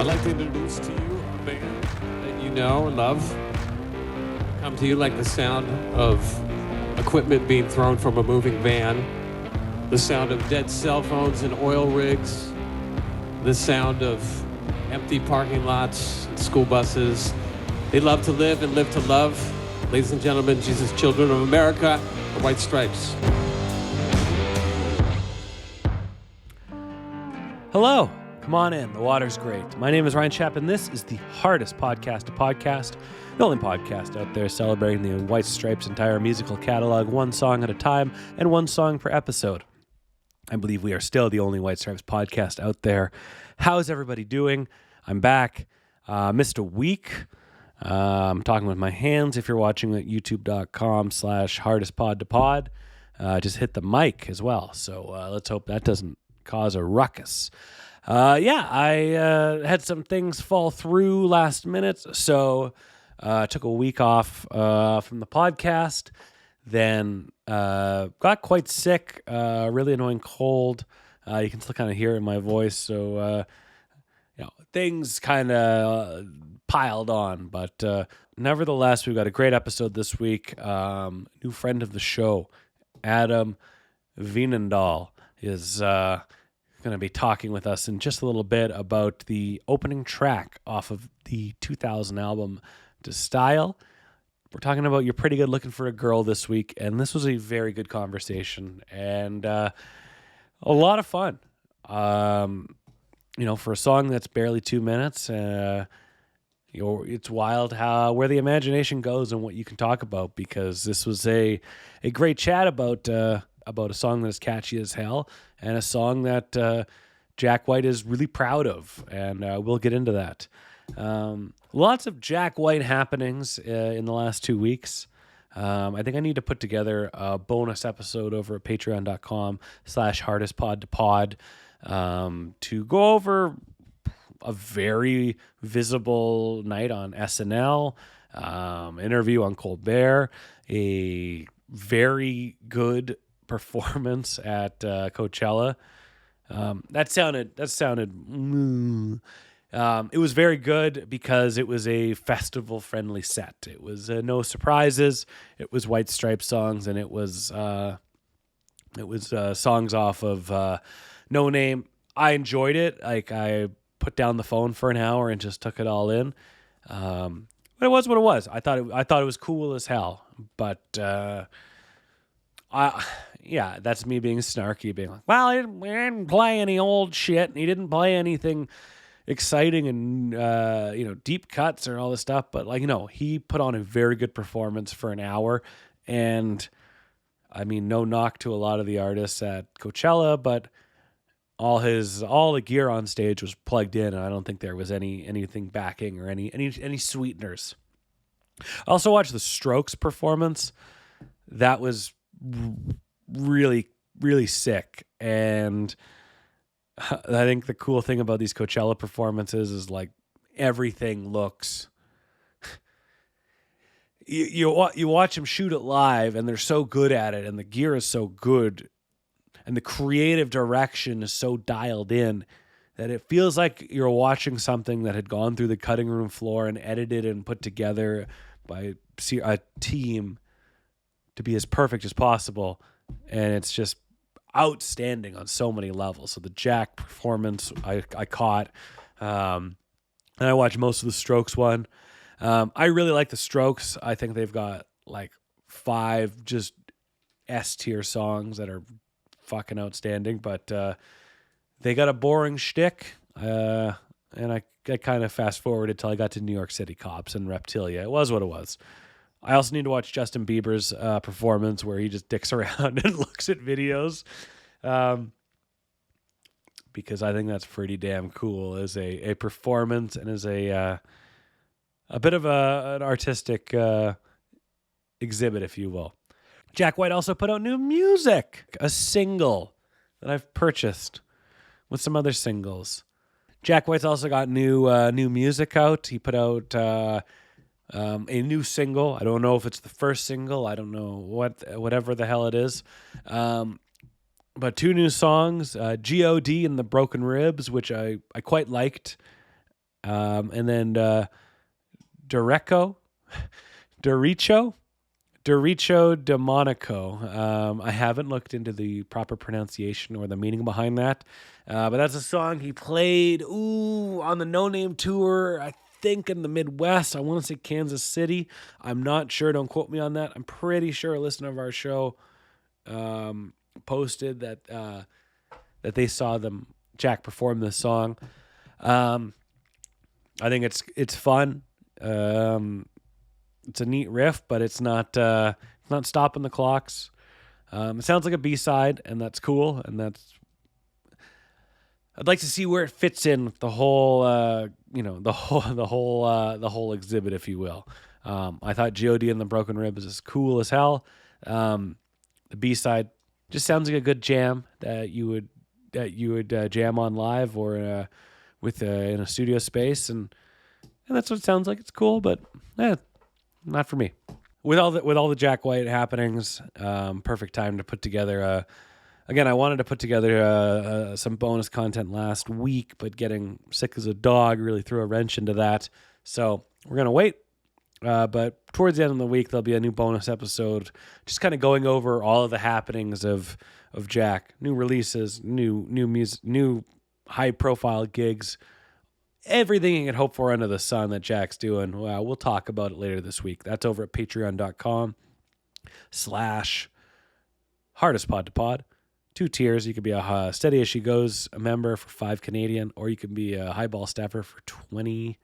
I'd like to introduce to you a band that you know and love. Come to you like the sound of equipment being thrown from a moving van, the sound of dead cell phones and oil rigs, the sound of empty parking lots and school buses. They love to live and live to love. Ladies and gentlemen, Jesus Children of America, the White Stripes. Hello. Come on in. The water's great. My name is Ryan Schaap, and this is the hardest podcast to podcast. The only podcast out there celebrating the White Stripes' entire musical catalog, one song at a time, and one song per episode. I believe we are still the only White Stripes podcast out there. How's everybody doing? I'm back. Missed a week. I'm talking with my hands. If you're watching at youtube.com/hardestpodtopod, just hit the mic as well. So let's hope that doesn't cause a ruckus. I had some things fall through last minute, so took a week off from the podcast, then got quite sick, really annoying cold. You can still kind of hear it in my voice, so things kind of piled on, but nevertheless, we've got a great episode this week. New friend of the show, Adam Vennendaal, is going to be talking with us in just a little bit about the opening track off of the 2000 album Stijl. We're talking about You're Pretty Good Looking for a Girl this week, and this was a very good conversation and a lot of fun. For a song that's barely 2 minutes, it's wild where the imagination goes and what you can talk about, because this was a great chat about a song that's catchy as hell and a song that Jack White is really proud of, and we'll get into that. Lots of Jack White happenings in the last 2 weeks. I think I need to put together a bonus episode over at patreon.com/hardestpodtopod to go over a very visible night on SNL, interview on Colbert, a very good performance at Coachella. That sounded. It was very good because it was a festival-friendly set. It was no surprises. It was White Stripes songs, and it was songs off of No Name. I enjoyed it. I put down the phone for an hour and just took it all in. But it was what it was. I thought it was cool as hell. But that's me being snarky, being like, well, he didn't play any old shit, and he didn't play anything exciting and deep cuts or all this stuff. But he put on a very good performance for an hour, and I mean, no knock to a lot of the artists at Coachella, but all the gear on stage was plugged in, and I don't think there was anything backing or any sweeteners. I also watched the Strokes performance. That was really, really sick. And I think the cool thing about these Coachella performances is everything looks. You watch them shoot it live, and they're so good at it, and the gear is so good, and the creative direction is so dialed in that it feels like you're watching something that had gone through the cutting room floor and edited and put together by a team to be as perfect as possible. And it's just outstanding on so many levels. So the Jack performance I caught, and I watched most of the Strokes one. I really like the Strokes. I think they've got 5 just S-tier songs that are fucking outstanding, but they got a boring shtick, and I kind of fast forwarded till I got to New York City Cops and Reptilia. It was what it was. I also need to watch Justin Bieber's performance, where he just dicks around and looks at videos, because I think that's pretty damn cool as a performance and as a bit of an artistic exhibit, if you will. Jack White also put out new music, a single that I've purchased with some other singles. Jack White's also got new music out. He put out a new single. I don't know if it's the first single. I don't know whatever the hell it is. But 2 new songs, G.O.D. and the Broken Ribs, which I quite liked. And then Dorico, Doricho de Monaco. I haven't looked into the proper pronunciation or the meaning behind that, but that's a song he played on the No Name tour, I think in the Midwest. I want to say Kansas City. I'm not sure. Don't quote me on that. I'm pretty sure a listener of our show posted that they saw Jack perform this song. I think it's fun. It's a neat riff, but it's not stopping the clocks. It sounds like a B-side, and that's cool. And I'd like to see where it fits in with the whole, the whole exhibit, if you will. I thought G.O.D. and the Broken Ribs is cool as hell. The B-side just sounds like a good jam that you would jam on live or in a studio space, and that's what it sounds like. It's cool, but not for me. With all the Jack White happenings, perfect time to put together. Again, I wanted to put together some bonus content last week, but getting sick as a dog really threw a wrench into that. So we're gonna wait. But towards the end of the week, there'll be a new bonus episode, just kind of going over all of the happenings of Jack, new releases, new music, new high profile gigs. Everything you can hope for under the sun that Jack's doing. Well, we'll talk about it later this week. That's over at patreon.com/hardestpod2pod. 2 tiers. You could be a Steady As She Goes a member for $5 Canadian, or you can be a highball staffer for $20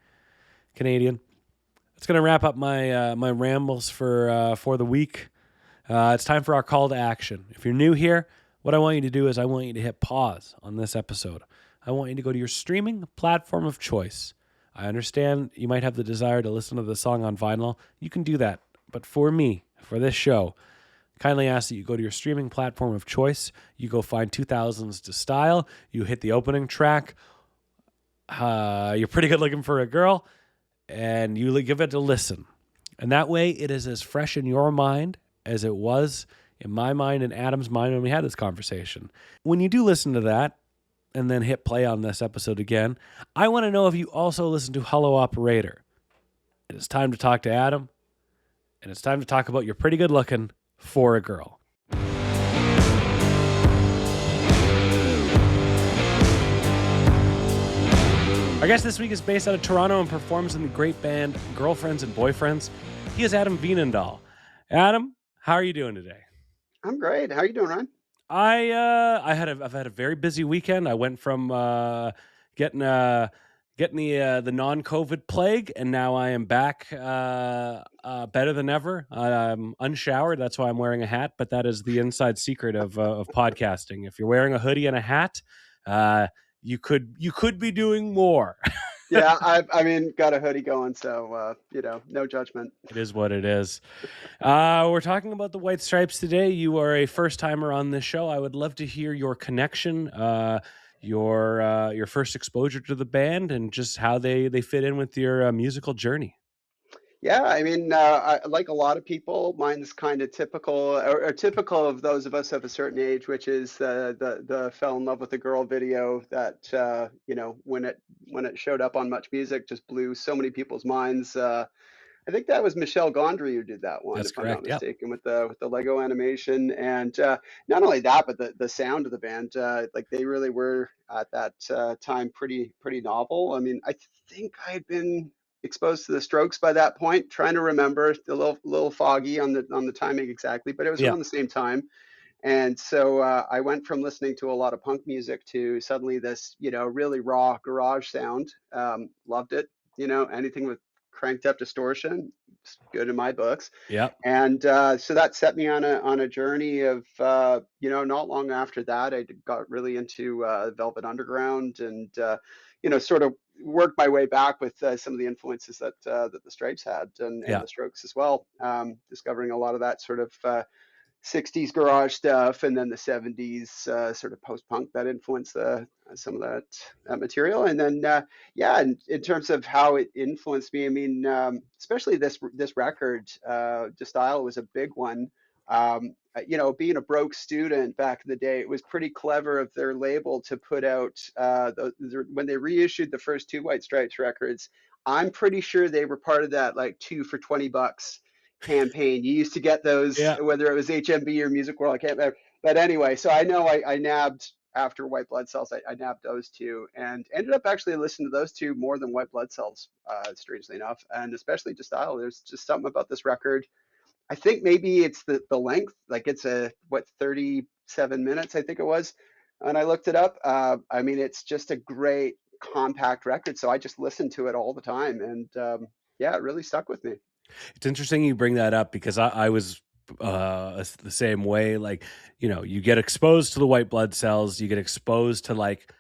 Canadian. It's going to wrap up my my rambles for the week. It's time for our call to action. If you're new here, what I want you to do is I want you to hit pause on this episode. I want you to go to your streaming platform of choice. I understand you might have the desire to listen to the song on vinyl. You can do that. But for me, for this show, kindly ask that you go to your streaming platform of choice. You go find 2000s to Style. You hit the opening track. You're pretty good looking for a girl. And you give it a listen. And that way it is as fresh in your mind as it was in my mind and Adam's mind when we had this conversation. When you do listen to that, and then hit play on this episode again, I want to know if you also listen to Hello Operator. It is time to talk to Adam, and it's time to talk about You're Pretty Good Looking for a Girl. Our guest this week is based out of Toronto and performs in the great band Girlfriends and Boyfriends. He is Adam Vennendaal. Adam, how are you doing today? I'm great. How are you doing, Ryan? I've had a very busy weekend. I went from getting the non-COVID plague, and now I am back better than ever. I'm unshowered. That's why I'm wearing a hat. But that is the inside secret of podcasting. If you're wearing a hoodie and a hat, you could be doing more. Yeah, I mean, got a hoodie going, so no judgment. It is what it is. We're talking about the White Stripes today. You are a first timer on this show. I would love to hear your connection, your first exposure to the band, and just how they fit in with your musical journey. Yeah, I mean, like a lot of people, mine's kind of typical or typical of those of us of a certain age, which is the fell in love with a girl video that when it showed up on Much Music just blew so many people's minds. I think that was Michelle Gondry who did that one, That's if I'm correct. not Yep. mistaken, with the Lego animation, and not only that, but the sound of the band, like they really were at that time pretty novel. I mean, I think I had been exposed to the Strokes by that point. Trying to remember, a little foggy on the timing exactly, but it was Yeah. around the same time. And so I went from listening to a lot of punk music to suddenly this, really raw garage sound. Loved it. Anything with cranked up distortion, it's good in my books. Yep. And so that set me on a journey of, not long after that, I got really into Velvet Underground and, sort of worked my way back with some of the influences that the Stripes had and Yeah. the Strokes as well. Discovering a lot of that sort of 60s garage stuff, and then the 70s sort of post-punk that influenced some of that material. And then in terms of how it influenced me, I mean, especially this record, The Style was a big one. Being a broke student back in the day, it was pretty clever of their label to put out when they reissued the first two White Stripes records. I'm pretty sure they were part of that like two for $20 campaign. You used to get those Yeah. whether it was HMV or Music World. I can't remember. But anyway, so I know I nabbed after White Blood Cells. I nabbed those two and ended up actually listening to those two more than White Blood Cells, strangely enough, and especially to Style. There's just something about this record. I think maybe it's the length, like it's 37 minutes, I think it was. And I looked it up. I mean, it's just a great compact record. So I just listened to it all the time. And yeah, it really stuck with me. It's interesting you bring that up because I was the same way. Like, you get exposed to the White Blood Cells, you get exposed to like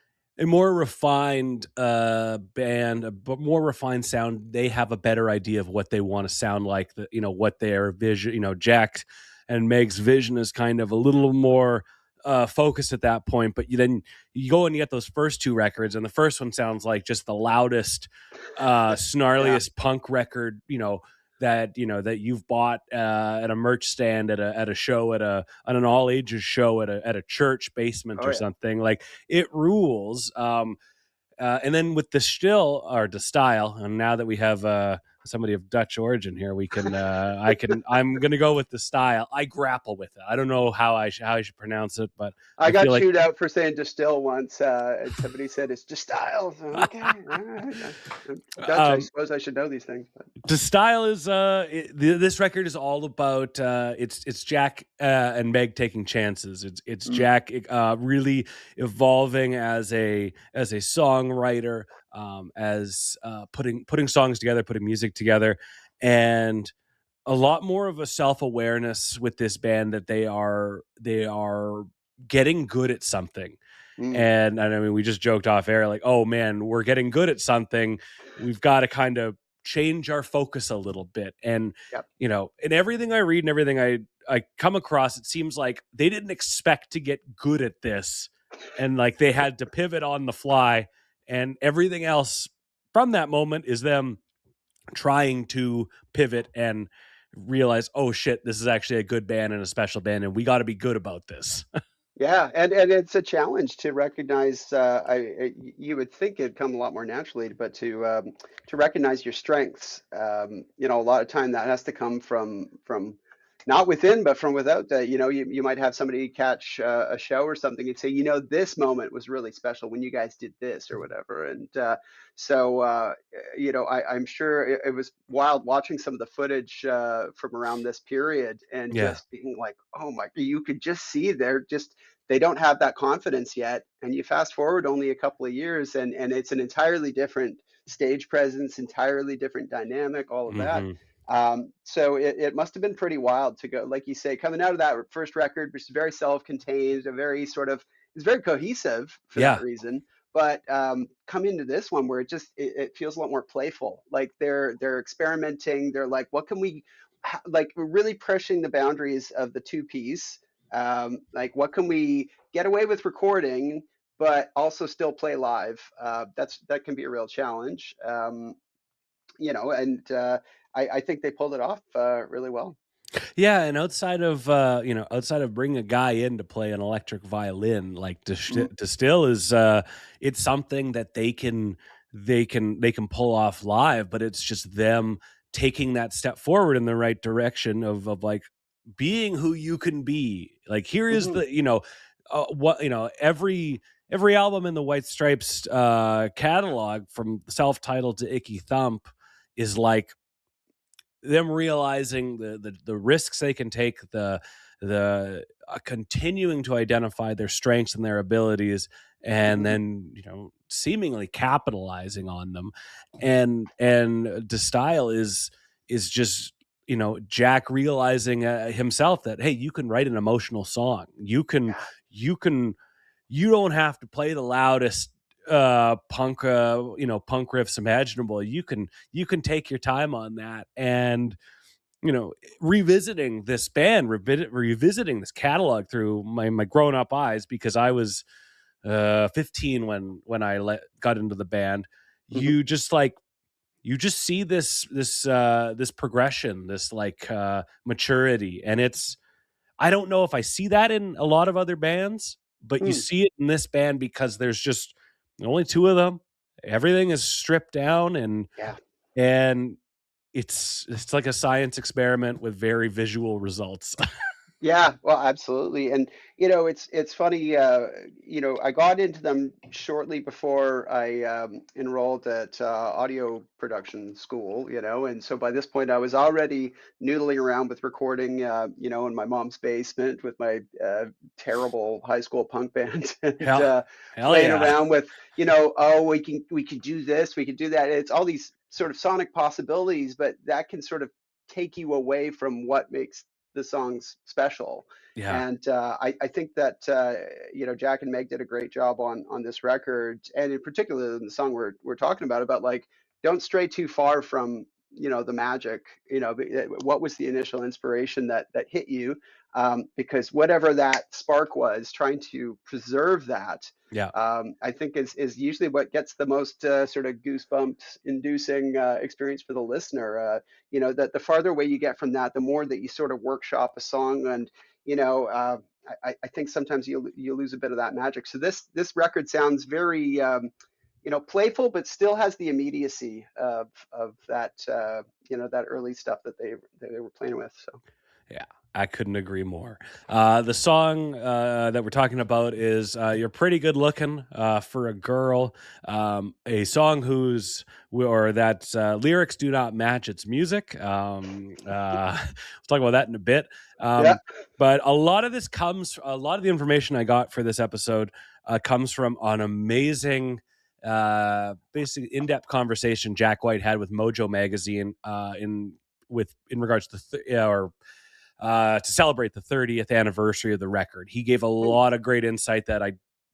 a more refined band, more refined sound. They have a better idea of what they want to sound like. What their vision. Jack and Meg's vision is kind of a little more focused at that point. But then you go and you get those first two records, and the first one sounds like just the loudest, Yeah. snarliest punk record. That you've bought at a merch stand at a show at an all ages show at a church basement Oh, or yeah. something. Like, it rules. And then with the still or the style, and now that we have somebody of Dutch origin here, we can I'm gonna go with the style. I grapple with it. I don't know how I should pronounce it, but I I got feel like chewed out for saying distill once, and somebody said it's just style. So, okay, all right. I'm Dutch. I suppose I should know these things. But. the style is this record is all about it's Jack and Meg taking chances. It's Jack really evolving as a songwriter, as putting songs together, putting music together, and a lot more of a self-awareness with this band that they are getting good at something. Mm, And I mean, we just joked off air, like, oh man, we're getting good at something. We've got to kind of change our focus a little bit. And, yep. In everything I read and everything I come across, it seems like they didn't expect to get good at this. And like they had to pivot on the fly. And everything else from that moment is them trying to pivot and realize, oh shit, this is actually a good band and a special band, and we got to be good about this. Yeah, and it's a challenge to recognize. You would think it'd come a lot more naturally, but to recognize your strengths. A lot of time that has to come from not within, but from without. You might have somebody catch a show or something and say, this moment was really special when you guys did this or whatever. And I'm sure it was wild watching some of the footage from around this period and Yeah. just being like, oh my, you could just see they don't have that confidence yet. And you fast forward only a couple of years and it's an entirely different stage presence, entirely different dynamic, all of that. Hmm. So it must have been pretty wild to go, like you say, coming out of that first record, which is very self-contained, it's very cohesive for that Yeah. reason. But come into this one where it feels a lot more playful. Like they're experimenting. They're like, what can we, like we're really pushing the boundaries of the two piece. Like what can we get away with recording, but also still play live? That can be a real challenge. And I think they pulled it off really well. Yeah, and outside of bringing a guy in to play an electric violin, like Mhm. Distill is it's something that they can pull off live, but it's just them taking that step forward in the right direction of like being who you can be. Like, here is Mhm. the what every album in the White Stripes catalog, from self-titled to Icky Thump, is like them realizing the risks they can take, the continuing to identify their strengths and their abilities, and Mhm. then seemingly capitalizing on them. And the style is just Jack realizing himself that, hey, you can write an emotional song. You can you don't have to play the loudest punk riffs imaginable. You can take your time on that. And revisiting this band, revisiting this catalog through my grown up eyes, because I was 15 when I got into the band. Mhm. You just see this progression, this like maturity, and I don't know if I see that in a lot of other bands, but you Mm, see it in this band because there's just only two of them. Everything is stripped down, yeah. and it's like a science experiment with very visual results. Yeah, well, absolutely. And it's funny, I got into them shortly before I enrolled at audio production school, and so by this point I was already noodling around with recording, in my mom's basement with my terrible high school punk band and Hell, hell playing yeah. around with, oh, we can do this, we can do that. It's all these sort of sonic possibilities, but that can sort of take you away from what makes the songs special. Yeah. And I think that Jack and Meg did a great job on this record, and in particular in the song we're talking about like don't stray too far from the magic. What was the initial inspiration that hit you? Because whatever that spark was, trying to preserve that. Yeah. I think is usually what gets the most sort of goosebumps inducing experience for the listener. That the farther away you get from that, the more that you sort of workshop a song, and you know, uh, I think sometimes you lose a bit of that magic. So this record sounds very playful, but still has the immediacy of that that early stuff that they were playing with. So Yeah, I couldn't agree more. The song that we're talking about is "You're Pretty Good Looking for a Girl," a song whose or that lyrics do not match its music. We'll talk about that in a bit. yeah, But a lot of a lot of the information I got for this episode comes from an amazing. Basically in-depth conversation Jack White had with Mojo Magazine in regards to to celebrate the 30th anniversary of the record. He gave a mm, lot of great insight that I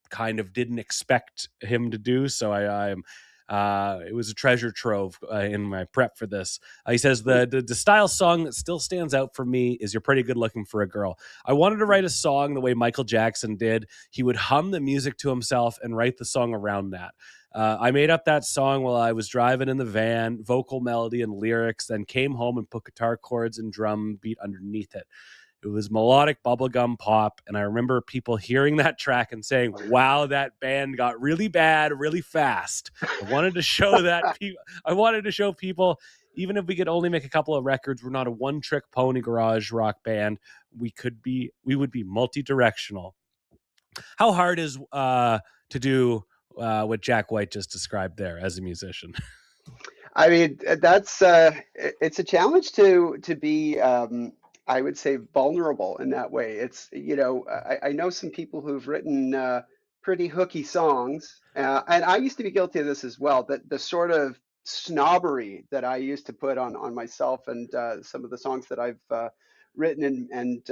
kind of didn't expect him to do. So it was a treasure trove in my prep for this. He says mm, the style song that still stands out for me is "You're Pretty Good Looking for a Girl." I wanted to mm. write a song the way Michael Jackson did. He would hum the music to himself and write the song around that. I made up that song while I was driving in the van, vocal melody and lyrics, then came home and put guitar chords and drum beat underneath it. It was melodic bubblegum pop, and I remember people hearing that track and saying, "Wow, that band got really bad really fast." I wanted to show people, even if we could only make a couple of records, we're not a one-trick pony garage rock band. We would be multi-directional. How hard is to do what Jack White just described there as a musician? I mean, that's it's a challenge to be, I would say, vulnerable in that way. It's, I know some people who've written pretty hooky songs, and I used to be guilty of this as well. That the sort of snobbery that I used to put on myself and some of the songs that I've written and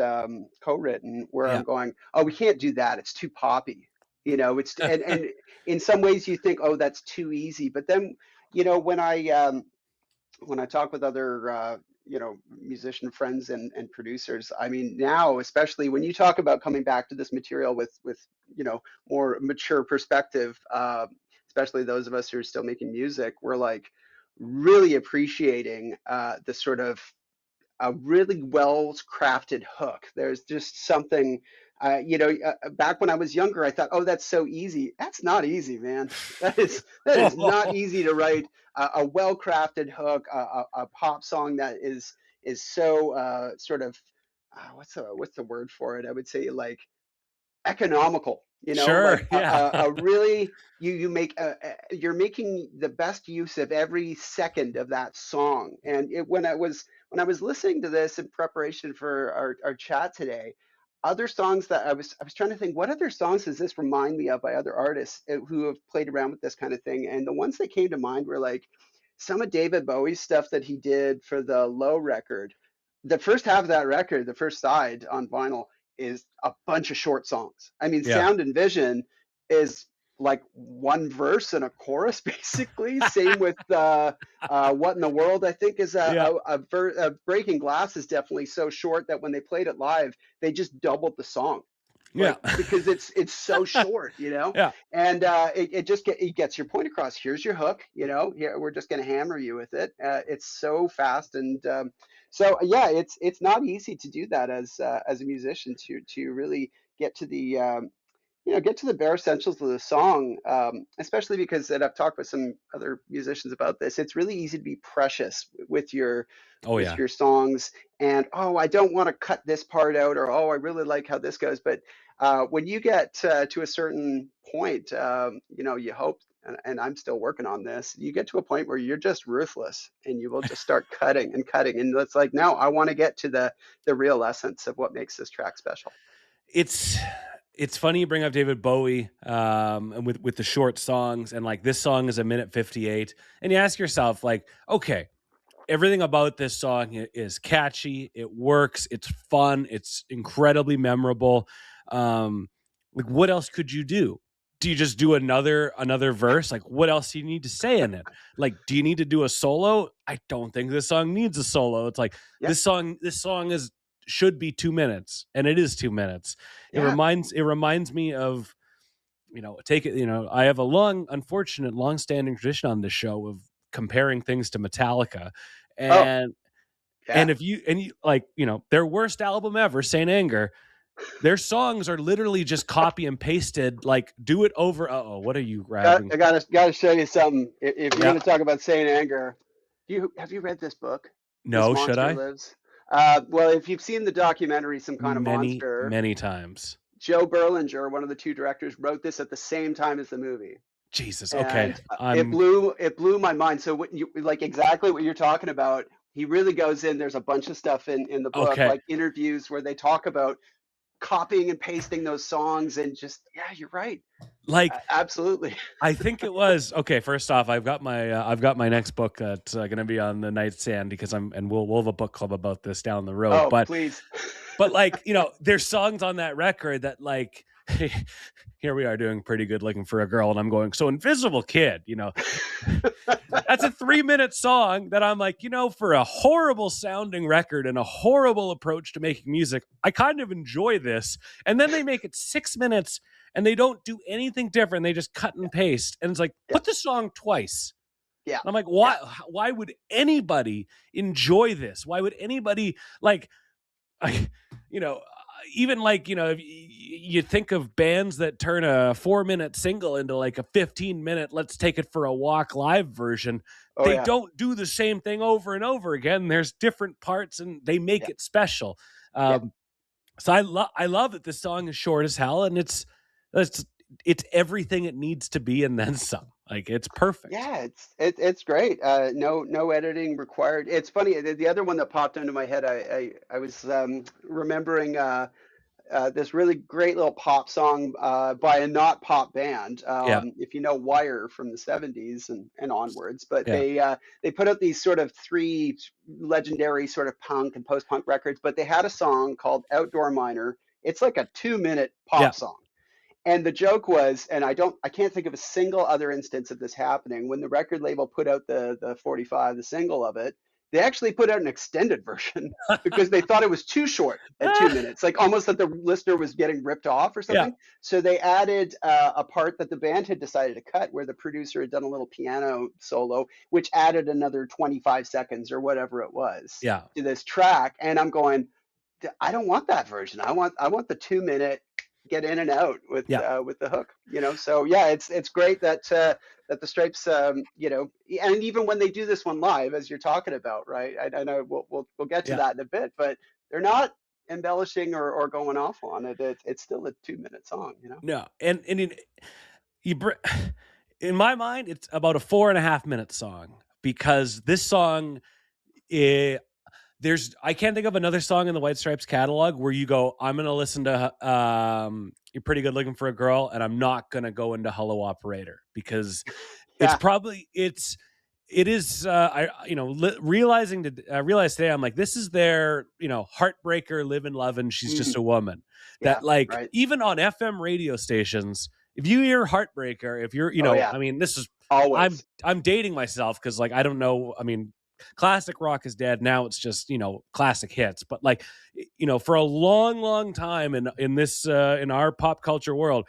co-written, where Yeah. I'm going, oh, we can't do that. It's too poppy. It's and in some ways you think, oh, that's too easy, but then when I talk with other musician friends and producers, I mean now especially when you talk about coming back to this material with more mature perspective, especially those of us who are still making music, we're like really appreciating the sort of a really well crafted hook. There's just something, back when I was younger, I thought, oh, that's so easy. That's not easy, man. That is not easy to write a well crafted hook, a pop song that is so sort of what's the word for it? I would say like economical, Sure. like Yeah. a really you make you're making the best use of every second of that song. And when I was listening to this in preparation for our chat today, other songs that I was trying to think, what other songs does this remind me of by other artists who have played around with this kind of thing? And the ones that came to mind were like some of David Bowie's stuff that he did for the Low record. The first half of that record, the first side on vinyl, is a bunch of short songs. I mean, Yeah. Sound and Vision is like one verse and a chorus, basically. Same with What in the World, I think, is Yeah. Breaking Glass is definitely so short that when they played it live, they just doubled the song. Yeah. because it's so short, Yeah. and it gets your point across. Here's your hook, here we're just going to hammer you with it. It's so fast, and so yeah, it's not easy to do that as a musician to really get to the get to the bare essentials of the song, especially because, and I've talked with some other musicians about this, it's really easy to be precious Oh with yeah. your songs, and oh, I don't want to cut this part out, or oh, I really like how this goes. But when you get to a certain point, you hope, and I'm still working on this, you get to a point where you're just ruthless and you will just start cutting and cutting. And it's like, no, I want to get to the real essence of what makes this track special. It's it's funny you bring up David Bowie, and with the short songs, and like this song is a minute 58, and you ask yourself like, okay, everything about this song is catchy, it works, it's fun, it's incredibly memorable. Um, like what else could you do? Do you just do another verse? Like what else do you need to say in it? Like do you need to do a solo? I don't think this song needs a solo. It's like Yeah, this song is should be 2 minutes, and it is 2 minutes. yeah. It reminds me of, take it, I have a long standing tradition on this show of comparing things to Metallica. Oh, And yeah. if you like, their worst album ever, Saint Anger, their songs are literally just copy and pasted, like do it over. Uh-oh, what are you grabbing? I gotta show you something. If you're Yeah. gonna talk about Saint Anger, have you read this book? This No, should Monster I? Lives. Well, if you've seen the documentary, Some Kind of Many, Monster, many times. Joe Berlinger, one of the two directors, wrote this at the same time as the movie, Jesus. Okay. and it blew my mind. So what you like exactly what you're talking about. He really goes in. There's a bunch of stuff in the book, Okay. like interviews where they talk about copying and pasting those songs, and just yeah, you're right. Like Absolutely. I think it was okay. First off, I've got my next book that's going to be on the nightstand because we'll have a book club about this down the road. Oh, please. But like there's songs on that record that like here we are doing Pretty Good Looking for a Girl, and I'm going, so Invisible Kid, that's a 3-minute song that I'm like, for a horrible sounding record and a horrible approach to making music, I kind of enjoy this. And then they make it 6 minutes and they don't do anything different. They just cut and paste. And it's like, Yeah, put the song twice. yeah, And I'm like, yeah, why would anybody enjoy this? Why would anybody like, I, even like, if you think of bands that turn a 4-minute single into like a 15-minute, let's take it for a walk live version. oh They yeah, don't do the same thing over and over again. There's different parts and they make yeah, it special. yeah, So I love that this song is short as hell, and it's it's everything it needs to be and then some. Like it's perfect. yeah. It's great. No editing required. It's funny. The other one that popped into my head, I was remembering this really great little pop song by a not pop band. Yeah. If you know Wire from the '70s and onwards, but Yeah. they put out these sort of three legendary sort of punk and post punk records, but they had a song called Outdoor Miner. It's like a 2-minute Yeah. pop song. And the joke was, and I can't think of a single other instance of this happening. When the record label put out the 45, the single of it, they actually put out an extended version because they thought it was too short at 2 minutes, like almost that the listener was getting ripped off or Yeah. something. So they added a part that the band had decided to cut, where the producer had done a little piano solo, which added another 25 seconds or whatever it was Yeah. to this track. And I'm going, I don't want that version. I want the 2-minute get in and out Yeah. with the hook. So yeah, it's great that that the Stripes, and even when they do this one live, as you're talking about, right? I know we'll get to Yeah. that in a bit, but they're not embellishing or going off on it. It's still a 2-minute song. No. And you in my mind, it's about a 4.5-minute song because this song I can't think of another song in the White Stripes catalog where you go, I'm going to listen to You're Pretty Good Looking for a Girl, and I'm not going to go into Hello Operator because Yeah. it is realized today, I'm like, this is their heartbreaker, live and love, and she's just a woman. Yeah. That like Right. even on FM radio stations, if you hear heartbreaker, if you're Oh yeah. I mean, this is Always. I'm dating myself because like I don't know, I mean, classic rock is dead. Now it's just, classic hits. But like, for a long time in this in our pop culture world,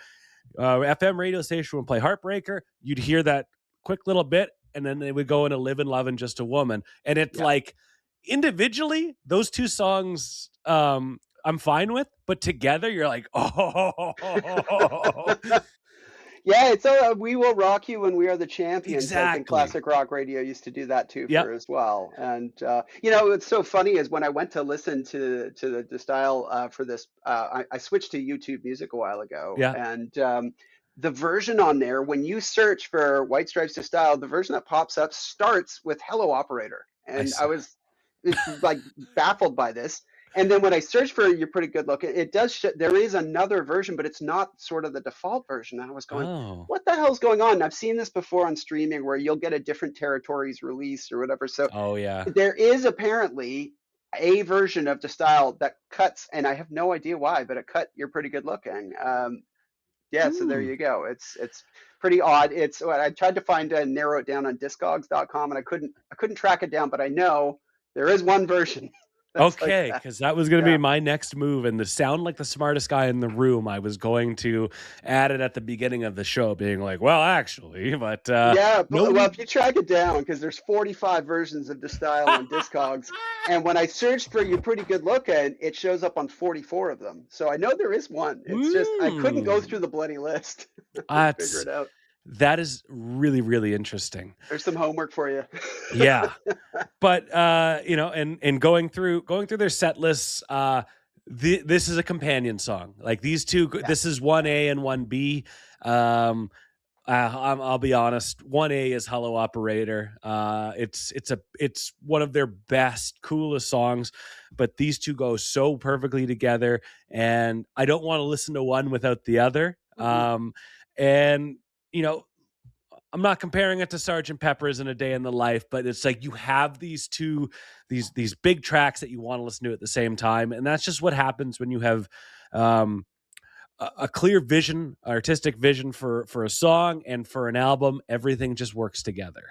FM radio station would play Heartbreaker. You'd hear that quick little bit, and then they would go into Live and Love and Just a Woman. And it's like, individually, those two songs I'm fine with, but together you're like, oh. Yeah, it's "We Will Rock You" and "We Are the Champions." I think Exactly. classic rock radio used to do that too Yep. for as well. And what's so funny is when I went to listen to the Style for this, I switched to YouTube Music a while ago, Yeah. and the version on there, when you search for White Stripes to Style, the version that pops up starts with "Hello Operator," and I was like baffled by this. And then when I search for "You're Pretty Good Looking," it does there is another version, but it's not sort of the default version. And I was going, what the hell's going on? And I've seen this before on streaming where you'll get a different territories release or whatever. So there is apparently a version of the Style that cuts, and I have no idea why, but it cut "You're Pretty Good Looking." So there you go. It's pretty odd. It's what I tried to find and narrow it down on Discogs.com, and I couldn't track it down, but I know there is one version. Okay, because that was going to be my next move, and to sound like the smartest guy in the room, I was going to add it at the beginning of the show, being like, "Well, actually," but well, if you track it down, because there's 45 versions of the Style on Discogs, and when I searched for "You're Pretty Good Looking," it shows up on 44 of them. So I know there is one. It's just I couldn't go through the bloody list to figure it out. That is really, really interesting. There's some homework for you. Yeah. But and going through their set lists, this is a companion song. Like these two, this is 1A and 1B. I'll be honest, 1A is "Hello Operator." It's one of their best, coolest songs, but these two go so perfectly together, and I don't want to listen to one without the other. And I'm not comparing it to Sgt. Pepper's and A Day in the Life, but it's like you have these two, these big tracks that you want to listen to at the same time, and that's just what happens when you have a clear vision, artistic vision for a song and for an album. Everything just works together.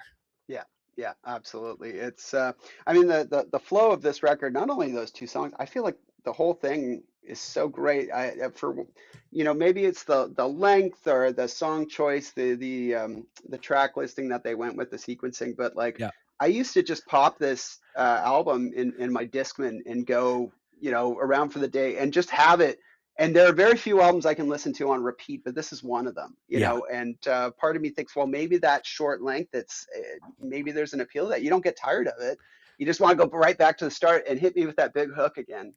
Yeah, absolutely. It's I mean the flow of this record, not only those two songs, I feel like the whole thing is so great. Maybe it's the length or the song choice, the track listing that they went with, the sequencing, but like I used to just pop this album in my Discman and go around for the day and just have it. And there are very few albums I can listen to on repeat, but this is one of them, and part of me thinks, well, maybe that short length, maybe there's an appeal that you don't get tired of it. You just want to go right back to the start and hit me with that big hook again.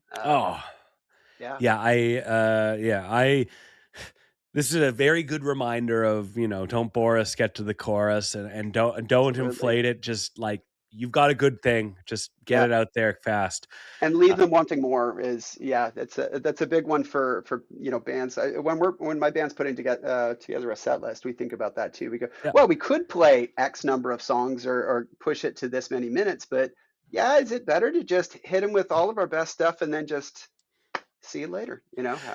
This is a very good reminder of, don't bore us, get to the chorus, and don't inflate it. Just like, you've got a good thing, just get it out there fast and leave them wanting more. That's a big one for bands. When my band's putting together a set list, we think about that too. We go, well, we could play X number of songs or push it to this many minutes, but is it better to just hit them with all of our best stuff and then just see you later,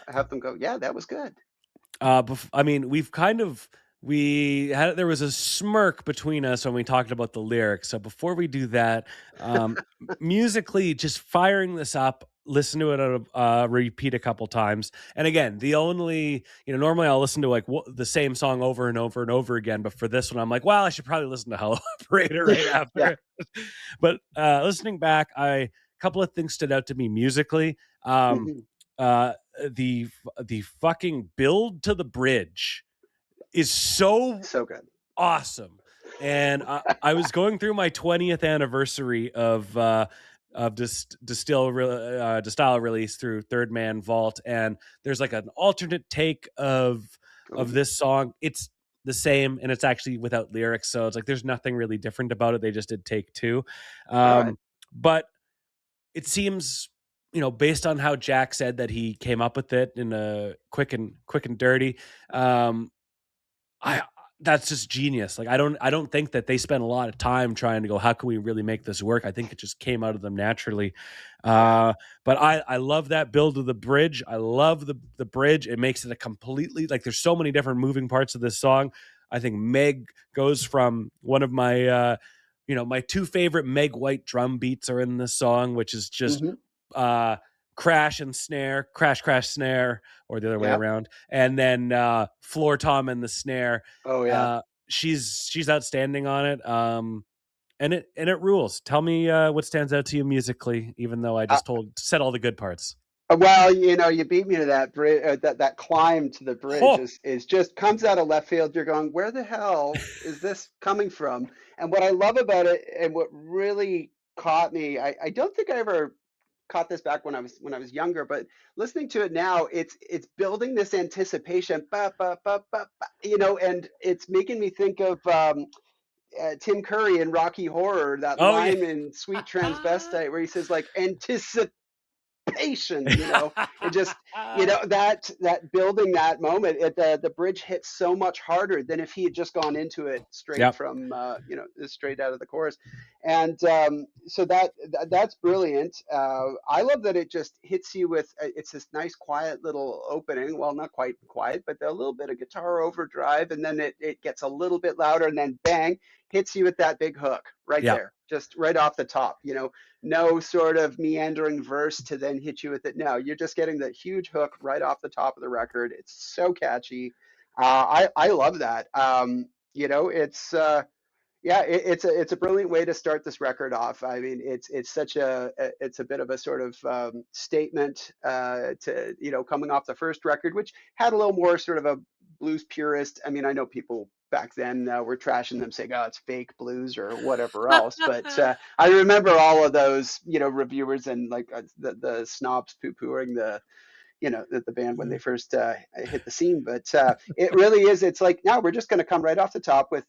have them go, that was good. I mean, there was a smirk between us when we talked about the lyrics. So before we do that, musically, just firing this up, listen to it at a repeat a couple times. And again, normally I'll listen to like the same song over and over and over again. But for this one, I'm like, well, I should probably listen to "Hello Operator" right after. But listening back, a couple of things stood out to me musically. The fucking build to the bridge is so good, awesome. And I was going through my 20th anniversary of Style release through Third Man Vault, and there's like an alternate take of this song. It's the same, and it's actually without lyrics, so it's like there's nothing really different about it. They just did take two. But it seems, based on how Jack said that he came up with it in a quick and dirty, that's just genius. Like I don't think that they spent a lot of time trying to go, how can we really make this work? I think it just came out of them naturally. But I love that build of the bridge. I love the bridge. It makes it a completely, like, there's so many different moving parts of this song. I think Meg goes from one of my my two favorite Meg White drum beats are in this song, which is just Hmm. crash and snare, crash, crash, snare, or the other way Yeah. around. And then floor tom and the snare. Oh yeah. She's outstanding on it. And it rules. Tell me what stands out to you musically, even though I just said all the good parts. Well, you beat me to that bridge. That climb to the bridge Oh, is just comes out of left field. You're going, where the hell is this coming from? And what I love about it, and what really caught me, I don't think I ever caught this back when I was younger, but listening to it now, it's building this anticipation, ba, ba, ba, ba, ba, and it's making me think of Tim Curry in Rocky Horror, that oh yeah. line in Sweet Transvestite where he says like anticipation. It just, that building that moment, the bridge hits so much harder than if he had just gone into it straight Yep. from straight out of the chorus. And so that's brilliant. I love that it just hits you with it's this nice quiet little opening, well, not quite quiet, but a little bit of guitar overdrive, and then it gets a little bit louder, and then bang, hits you with that big hook right Yep. there, just right off the top. No sort of meandering verse to then hit you with it. No, you're just getting that huge hook right off the top of the record. It's so catchy. I love that. It's yeah, it's a brilliant way to start this record off. I mean, it's a bit of a sort of statement to coming off the first record, which had a little more sort of a blues purist. I mean, I know people back then were trashing them, saying, "Oh, it's fake blues" or whatever else. But I remember all of those, reviewers and like the snobs poo-pooing the band when they first hit the scene. But it really is. It's like, now we're just going to come right off the top with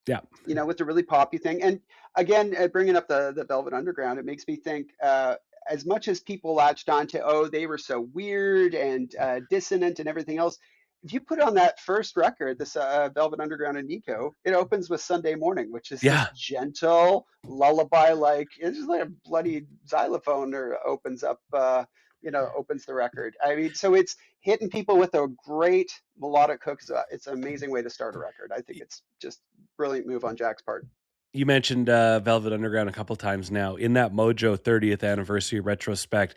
Yeah. with the really poppy thing. And again, bringing up the Velvet Underground, it makes me think, as much as people latched onto, oh, they were so weird and dissonant and everything else. If you put on that first record, this Velvet Underground and Nico, it opens with Sunday Morning, which is this Yeah. gentle lullaby, like it's just like a bloody xylophone, or opens the record. I mean, so it's hitting people with a great melodic hook. It's an amazing way to start a record. I think it's just brilliant move on Jack's part. You mentioned Velvet Underground a couple times now. In that Mojo 30th anniversary retrospect,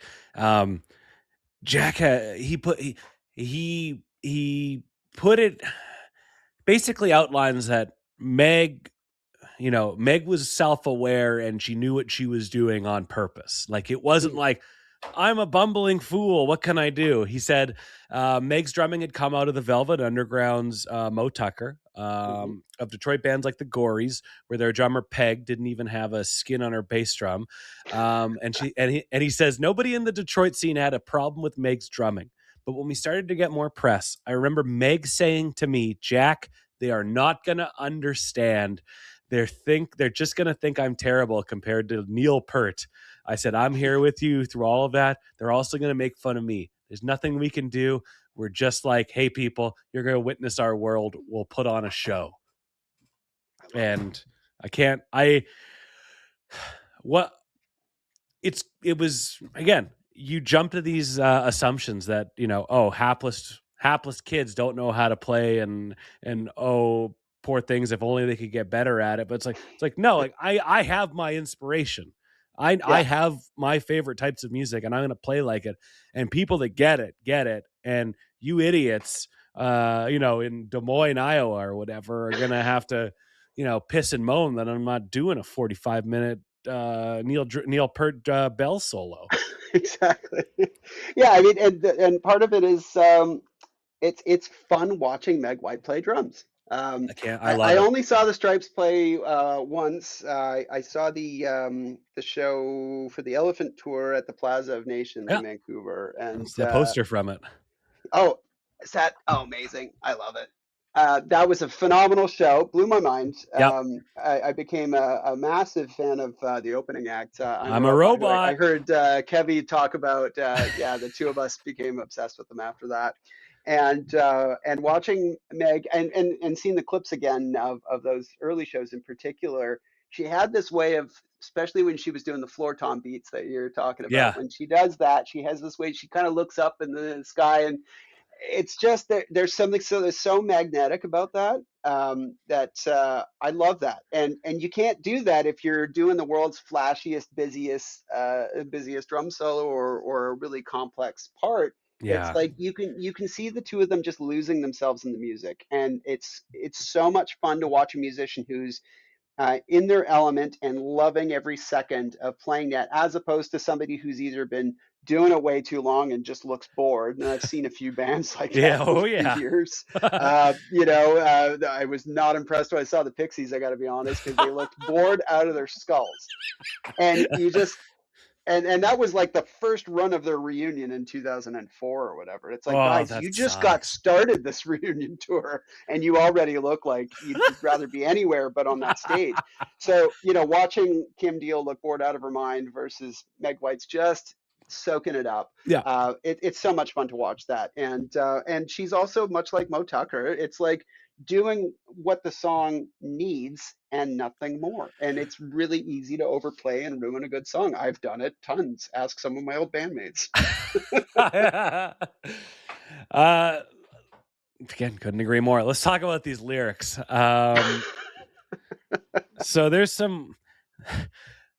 Jack he put it, basically outlines that Meg was self-aware and she knew what she was doing on purpose. Like, it wasn't like, I'm a bumbling fool, what can I do? He said Meg's drumming had come out of the Velvet Underground's Mo Tucker, Mm-hmm. of Detroit bands like the Gories, where their drummer Peg didn't even have a skin on her bass drum. And he says nobody in the Detroit scene had a problem with Meg's drumming. But when we started to get more press, I remember Meg saying to me, "Jack, they are not going to understand. They're just going to think I'm terrible compared to Neil Peart." I said, "I'm here with you through all of that. They're also going to make fun of me. There's nothing we can do. We're just like, hey, people, you're going to witness our world. We'll put on a show." And it was, again, you jump to these assumptions that, hapless kids don't know how to play, and oh, poor things, if only they could get better at it. But it's like no, like I have my inspiration. I Yeah. have my favorite types of music, and I'm going to play like it. And people that get it. And you idiots, in Des Moines, Iowa or whatever, are going to have to, piss and moan that I'm not doing a 45-minute Neil Peart bell solo. Exactly. Yeah, I mean, and part of it is it's fun watching Meg White play drums. I I love it. only saw the Stripes play once. I saw the show for the Elephant Tour at the Plaza of Nations Yeah, in Vancouver, and that's the poster from it. oh, is that amazing? I love it. That was a phenomenal show. Blew my mind. Yep. I became a massive fan of the opening act, I'm a I'm a Robot, who I robot. heard Kevy talk about. Yeah, the two of us became obsessed with them after that. And watching Meg and seeing the clips again of those early shows in particular, she had this way of, especially when she was doing the floor tom beats that you're talking about, Yeah. when she does that, she has this way, she kind of looks up in the sky, and it's just there's something so magnetic about that. I love that, and you can't do that if you're doing the world's flashiest, busiest drum solo or a really complex part. It's Yeah. like you can see the two of them just losing themselves in the music, and it's so much fun to watch a musician who's in their element and loving every second of playing that, as opposed to somebody who's either been doing it way too long and just looks bored. And I've seen a few bands like Yeah. that over Oh the yeah. years. I was not impressed when I saw the Pixies, I got to be honest, because they looked bored out of their skulls. And you just and that was like the first run of their reunion in 2004 or whatever. It's like, Oh, guys, that you just got sucks. started this reunion tour and you already look like you'd rather be anywhere but on that stage. So, watching Kim Deal look bored out of her mind versus Meg White's just soaking it up. Yeah. It's so much fun to watch that. And she's also much like Mo Tucker. It's like doing what the song needs and nothing more. And it's really easy to overplay and ruin a good song. I've done it tons. Ask some of my old bandmates. uh, Again, couldn't agree more. Let's talk about these lyrics. So there's some,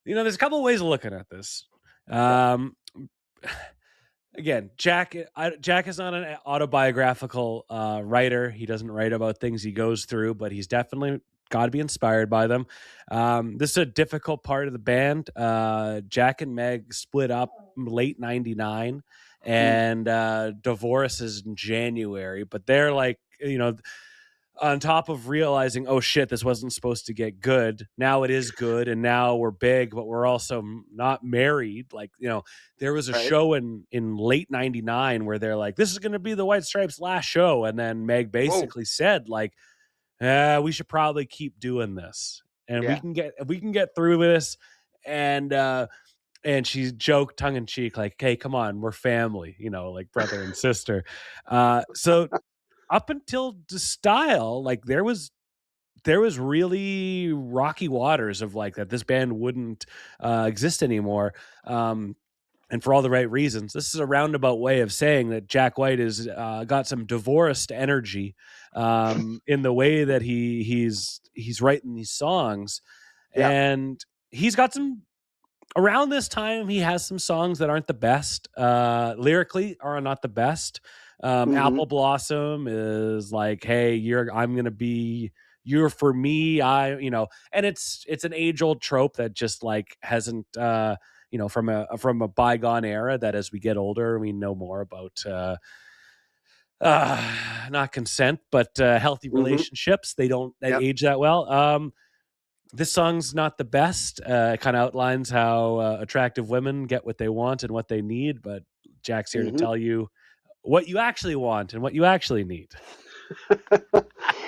there's a couple of ways of looking at this. Again, Jack is not an autobiographical writer. He doesn't write about things he goes through, but he's definitely got to be inspired by them. This is a difficult part of the band. Jack and Meg split up late '99, and divorces in January. But they're like, on top of realizing, oh shit, this wasn't supposed to get good. Now it is good, and now we're big, but we're also not married. Like, there was a Right. show in late '99 where they're like, this is going to be the White Stripes' last show, and then Meg basically said, like, we should probably keep doing this, and Yeah. we can get through this, and she joked tongue in cheek, like, hey, come on, we're family, like brother and sister. So up until the Style, like there was really rocky waters of like that this band wouldn't exist anymore. And for all the right reasons. This is a roundabout way of saying that Jack White is got some divorced energy in the way that he's writing these songs. Yeah. And he's got some, around this time, he has some songs that aren't the best. Lyrically are not the best. Apple Blossom is like, hey, I'm gonna be, you're for me. And it's an age old trope that just like hasn't, from a bygone era, that as we get older, we know more about, not consent, but healthy relationships. They don't Yep. age that well. This song's not the best. It kind of outlines how attractive women get what they want and what they need, but Jack's here to tell you what you actually want and what you actually need.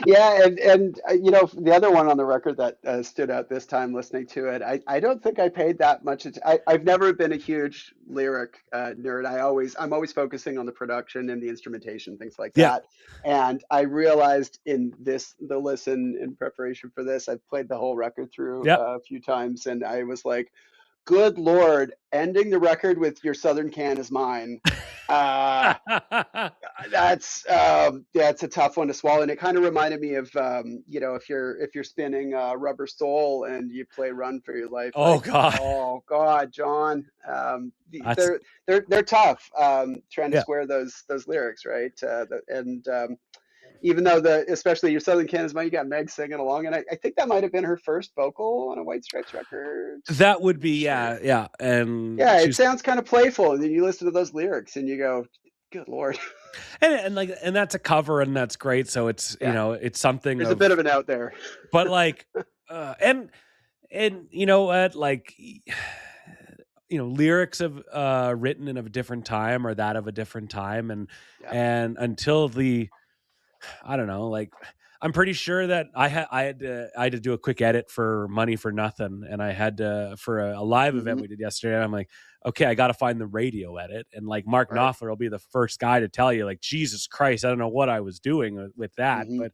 Yeah, and the other one on the record that stood out this time listening to it, I don't think I paid that much. I've never been a huge lyric nerd. I'm always focusing on the production and the instrumentation, things like Yeah. that. And I realized in the listen in preparation for this, I've played the whole record through Yep. a few times, and I was like, good Lord, ending the record with Your Southern Can Is Mine. That's a tough one to swallow, and it kind of reminded me of if you're spinning Rubber Soul and you play Run for Your Life. Oh, Like, God. oh God, John, That's, they're tough trying to yeah. square those lyrics, right? Even though especially Your Southern Can Is Mine, you got Meg singing along, and I think that might have been her first vocal on a White Stripes record. That would be, Sure. yeah. And Yeah, it sounds kind of playful, and then you listen to those lyrics and you go, good Lord. and that's a cover, and that's great. So it's, Yeah. it's something There's a bit of an out there. but like, and you know what, like, lyrics of written in a different time or that of a different time. And until I don't know, like, I'm pretty sure that I had to do a quick edit for Money for Nothing, and I had to for a live event we did yesterday. And I'm like, okay, I got to find the radio edit, and like Mark Right. Knopfler will be the first guy to tell you, like, Jesus Christ, I don't know what I was doing with that, but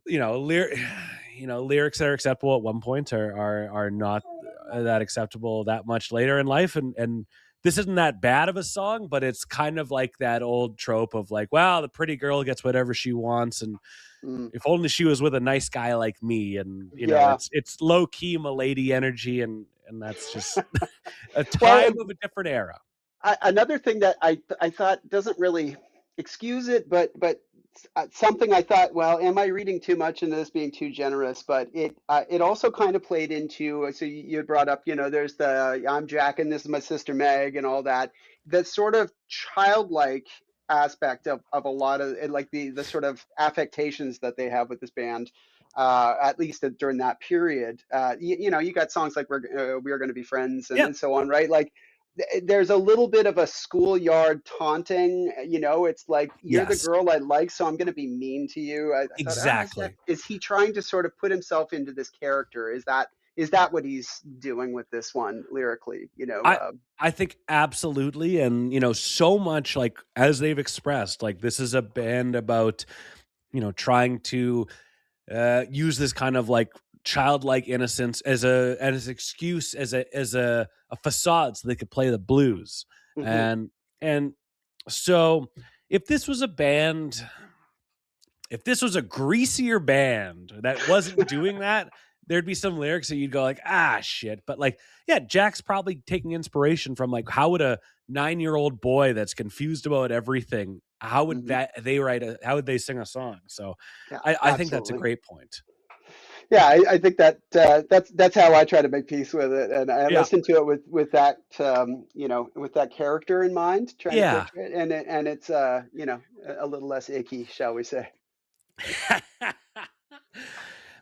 lyrics that are acceptable at one point are not that acceptable that much later in life, and this isn't that bad of a song, but it's kind of like that old trope of like, wow, the pretty girl gets whatever she wants, and Mm. if only she was with a nice guy like me. And Yeah. it's low key milady energy, and that's just a Well, time of a different era. another thing that I thought doesn't really excuse it, but something I thought, well, am I reading too much into this, being too generous? But it also kind of played into, so you had brought up, there's the I'm Jack and this is my sister Meg and all that. That sort of childlike aspect of a lot of like the sort of affectations that they have with this band. At least during that period, you got songs like we're going to be friends Yeah. and so on, right? Like there's a little bit of a schoolyard taunting, it's like you're the Yes. girl I like, so I'm going to be mean to you. I thought, Exactly. is he trying to sort of put himself into this character? Is that what he's doing with this one lyrically? I I think absolutely, and so much like as they've expressed, like this is a band about trying to use this kind of like childlike innocence as an excuse, as a facade, so they could play the blues. hmm And so if this was a band, if this was a greasier band that wasn't doing that, there'd be some lyrics that you'd go like, ah, shit. But like, yeah, Jack's probably taking inspiration from like, how would a 9-year-old boy that's confused about everything, how would hmm how would they sing a song? So Yeah, I think that's a absolutely. great point. Yeah, I think that that's how I try to make peace with it, and I Yeah. listen to it with that with that character in mind, trying to Yeah. picture it, and it's a little less icky, shall we say?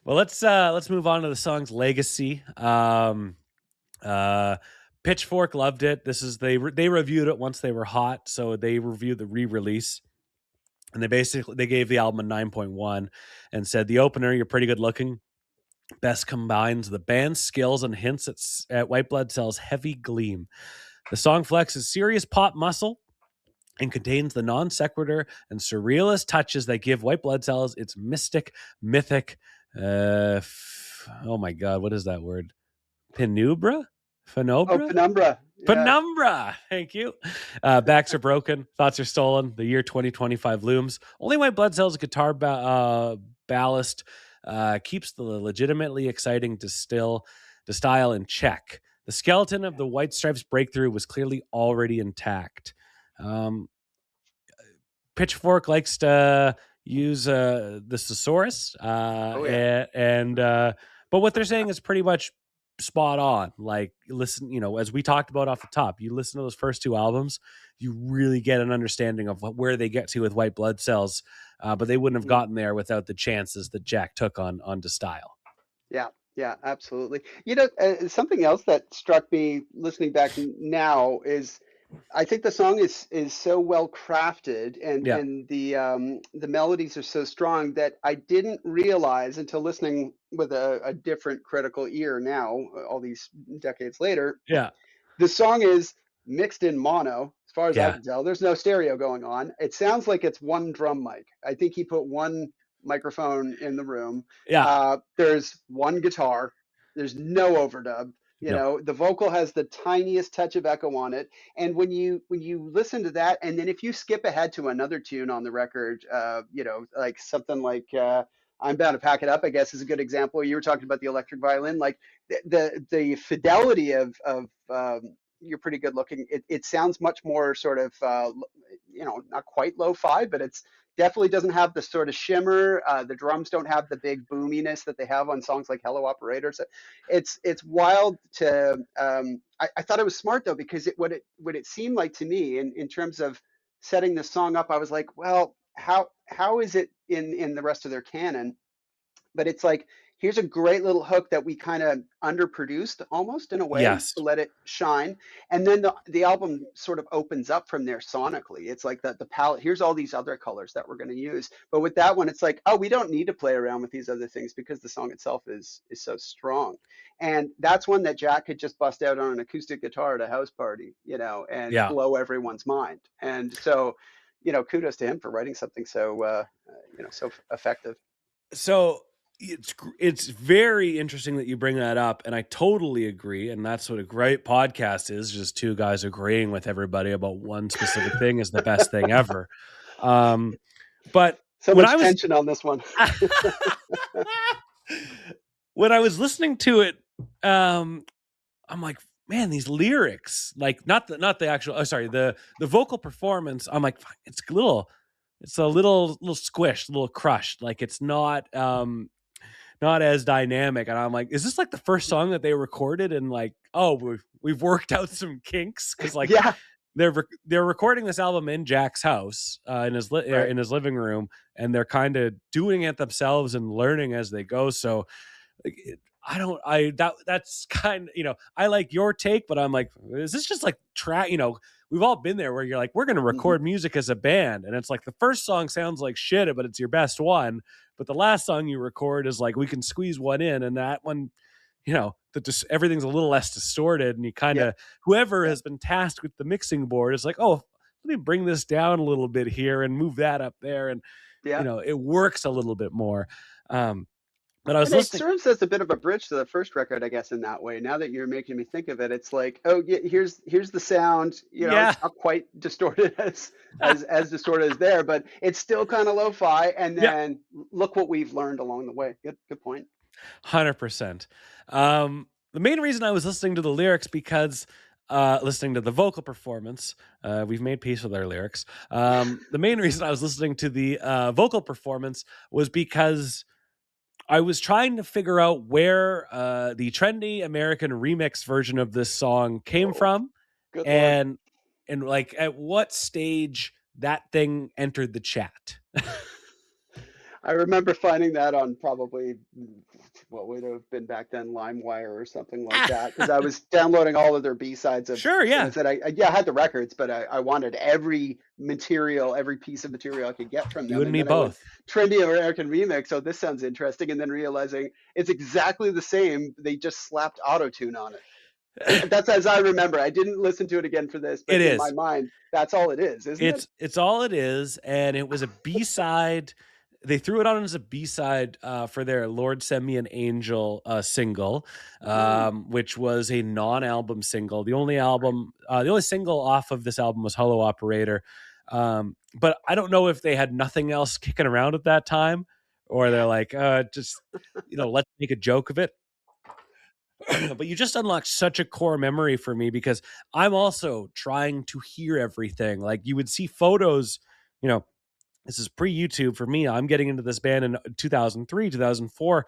Well, let's move on to the song's legacy. Uh Pitchfork loved it. This is they reviewed it once they were hot, so they reviewed the re-release. And they gave the album a 9.1 and said the opener, "You're pretty good looking, best combines the band's skills and hints at White Blood Cells' heavy gleam. The song flexes serious pop muscle and contains the non sequitur and surrealist touches that give White Blood Cells its mystic, mythic, oh my god, what is that word? Penubra? Oh, Phenobra? Penumbra, yeah. Penumbra. Thank you. Backs are broken. Thoughts are stolen. The year 2025 looms. Only White Blood Cells guitar ballast keeps the legitimately exciting to style in check. The skeleton of the White Stripes breakthrough was clearly already intact. Um, Pitchfork likes to use the thesaurus, Oh yeah. but what they're saying is pretty much spot on. Like, listen, as we talked about off the top, you listen to those first two albums, you really get an understanding of where they get to with White Blood Cells, but they wouldn't have Mhm. gotten there without the chances that Jack took onto Style. Yeah, yeah, absolutely. Something else that struck me listening back now is I think the song is so well crafted Yeah, and the melodies are so strong that I didn't realize until listening with a different critical ear now, all these decades later, yeah, the song is mixed in mono, as far as I yeah, can tell. There's no stereo going on. It sounds like it's one drum mic. I think he put one microphone in the room. yeah. There's one guitar. There's no overdub. No, The vocal has the tiniest touch of echo on it. And when you listen to that, and then if you skip ahead to another tune on the record, like something like "I'm Bound to Pack It Up," I guess is a good example. You were talking about the electric violin, like the fidelity of you're pretty good looking. It sounds much more sort of not quite lo-fi, but it's definitely doesn't have the sort of shimmer. The drums don't have the big boominess that they have on songs like Hello Operator. So it's wild to. I thought it was smart though because what it seemed like to me in terms of setting the song up, I was like, well, how is it in the rest of their canon? But it's like here's a great little hook that we kind of underproduced almost in a way yes, to let it shine, and then the album sort of opens up from there sonically. It's like the palette, here's all these other colors that we're going to use, but with that one it's like, oh, we don't need to play around with these other things because the song itself is so strong. And that's one that Jack could just bust out on an acoustic guitar at a house party, and yeah. blow everyone's mind. And so kudos to him for writing something so so effective. So It's very interesting that you bring that up, and I totally agree. And that's what a great podcast is: just two guys agreeing with everybody about one specific thing is the best thing ever. Um, but So when much I was tension on this one. when I was listening to it, um, I'm like, man, these lyrics, like not the actual, oh, sorry, the vocal performance. I'm like, fuck, it's a little squished, a little crushed. Like it's not as dynamic. And I'm like, is this like the first song that they recorded? And like, oh, we've worked out some kinks because like Yeah, they're recording this album in Jack's house right. in his living room, and they're kind of doing it themselves and learning as they go. So like, I don't, I that's kind of, I like your take, but I'm like, is this just like track? We've all been there where you're like, we're going to Hmm. record music as a band, and it's like the first song sounds like shit, but it's your best one. But the last song you record is like we can squeeze one in, and that one, everything's a little less distorted, and you kind Yep, of whoever yep, has been tasked with the mixing board is like, oh, let me bring this down a little bit here and move that up there, and yep. it works a little bit more. Um, but I was And it listening. serves as a bit of a bridge to the first record, I guess, in that way. Now that you're making me think of it, it's like, oh, yeah, here's the sound. Yeah. It's not quite distorted as distorted as there, but it's still kind of lo-fi. And Yeah, then look what we've learned along the way. Good point. 100%. The main reason I was listening to the lyrics because listening to the vocal performance, we've made peace with our lyrics. The main reason I was listening to the vocal performance was because I was trying to figure out where the trendy American remix version of this song came Oh, from, good Lord. and like at what stage that thing entered the chat. I remember finding that on probably what would have been back then, LimeWire or something like that, because I was downloading all of their B-sides of, Sure, like I yeah, said, yeah, I had the records, but I wanted every material, every piece of material I could get from you them. and And me then I went both. trendy American remix. Oh, this sounds interesting. And then realizing it's exactly the same. They just slapped auto-tune on it. That's as I remember. I didn't listen to it again for this, but It in my is. mind, that's all it is, isn't it? It's all it is, and it was a B-side. They threw it on as a B-side for their "Lord Send Me an Angel" single, Mm. which was a non-album single. The only single off of this album was "Hollow Operator," but I don't know if they had nothing else kicking around at that time, or they're like, just let's make a joke of it. But you just unlocked such a core memory for me because I'm also trying to hear everything. Like you would see photos, you know, this is pre YouTube for me. I'm getting into this band in 2003, 2004,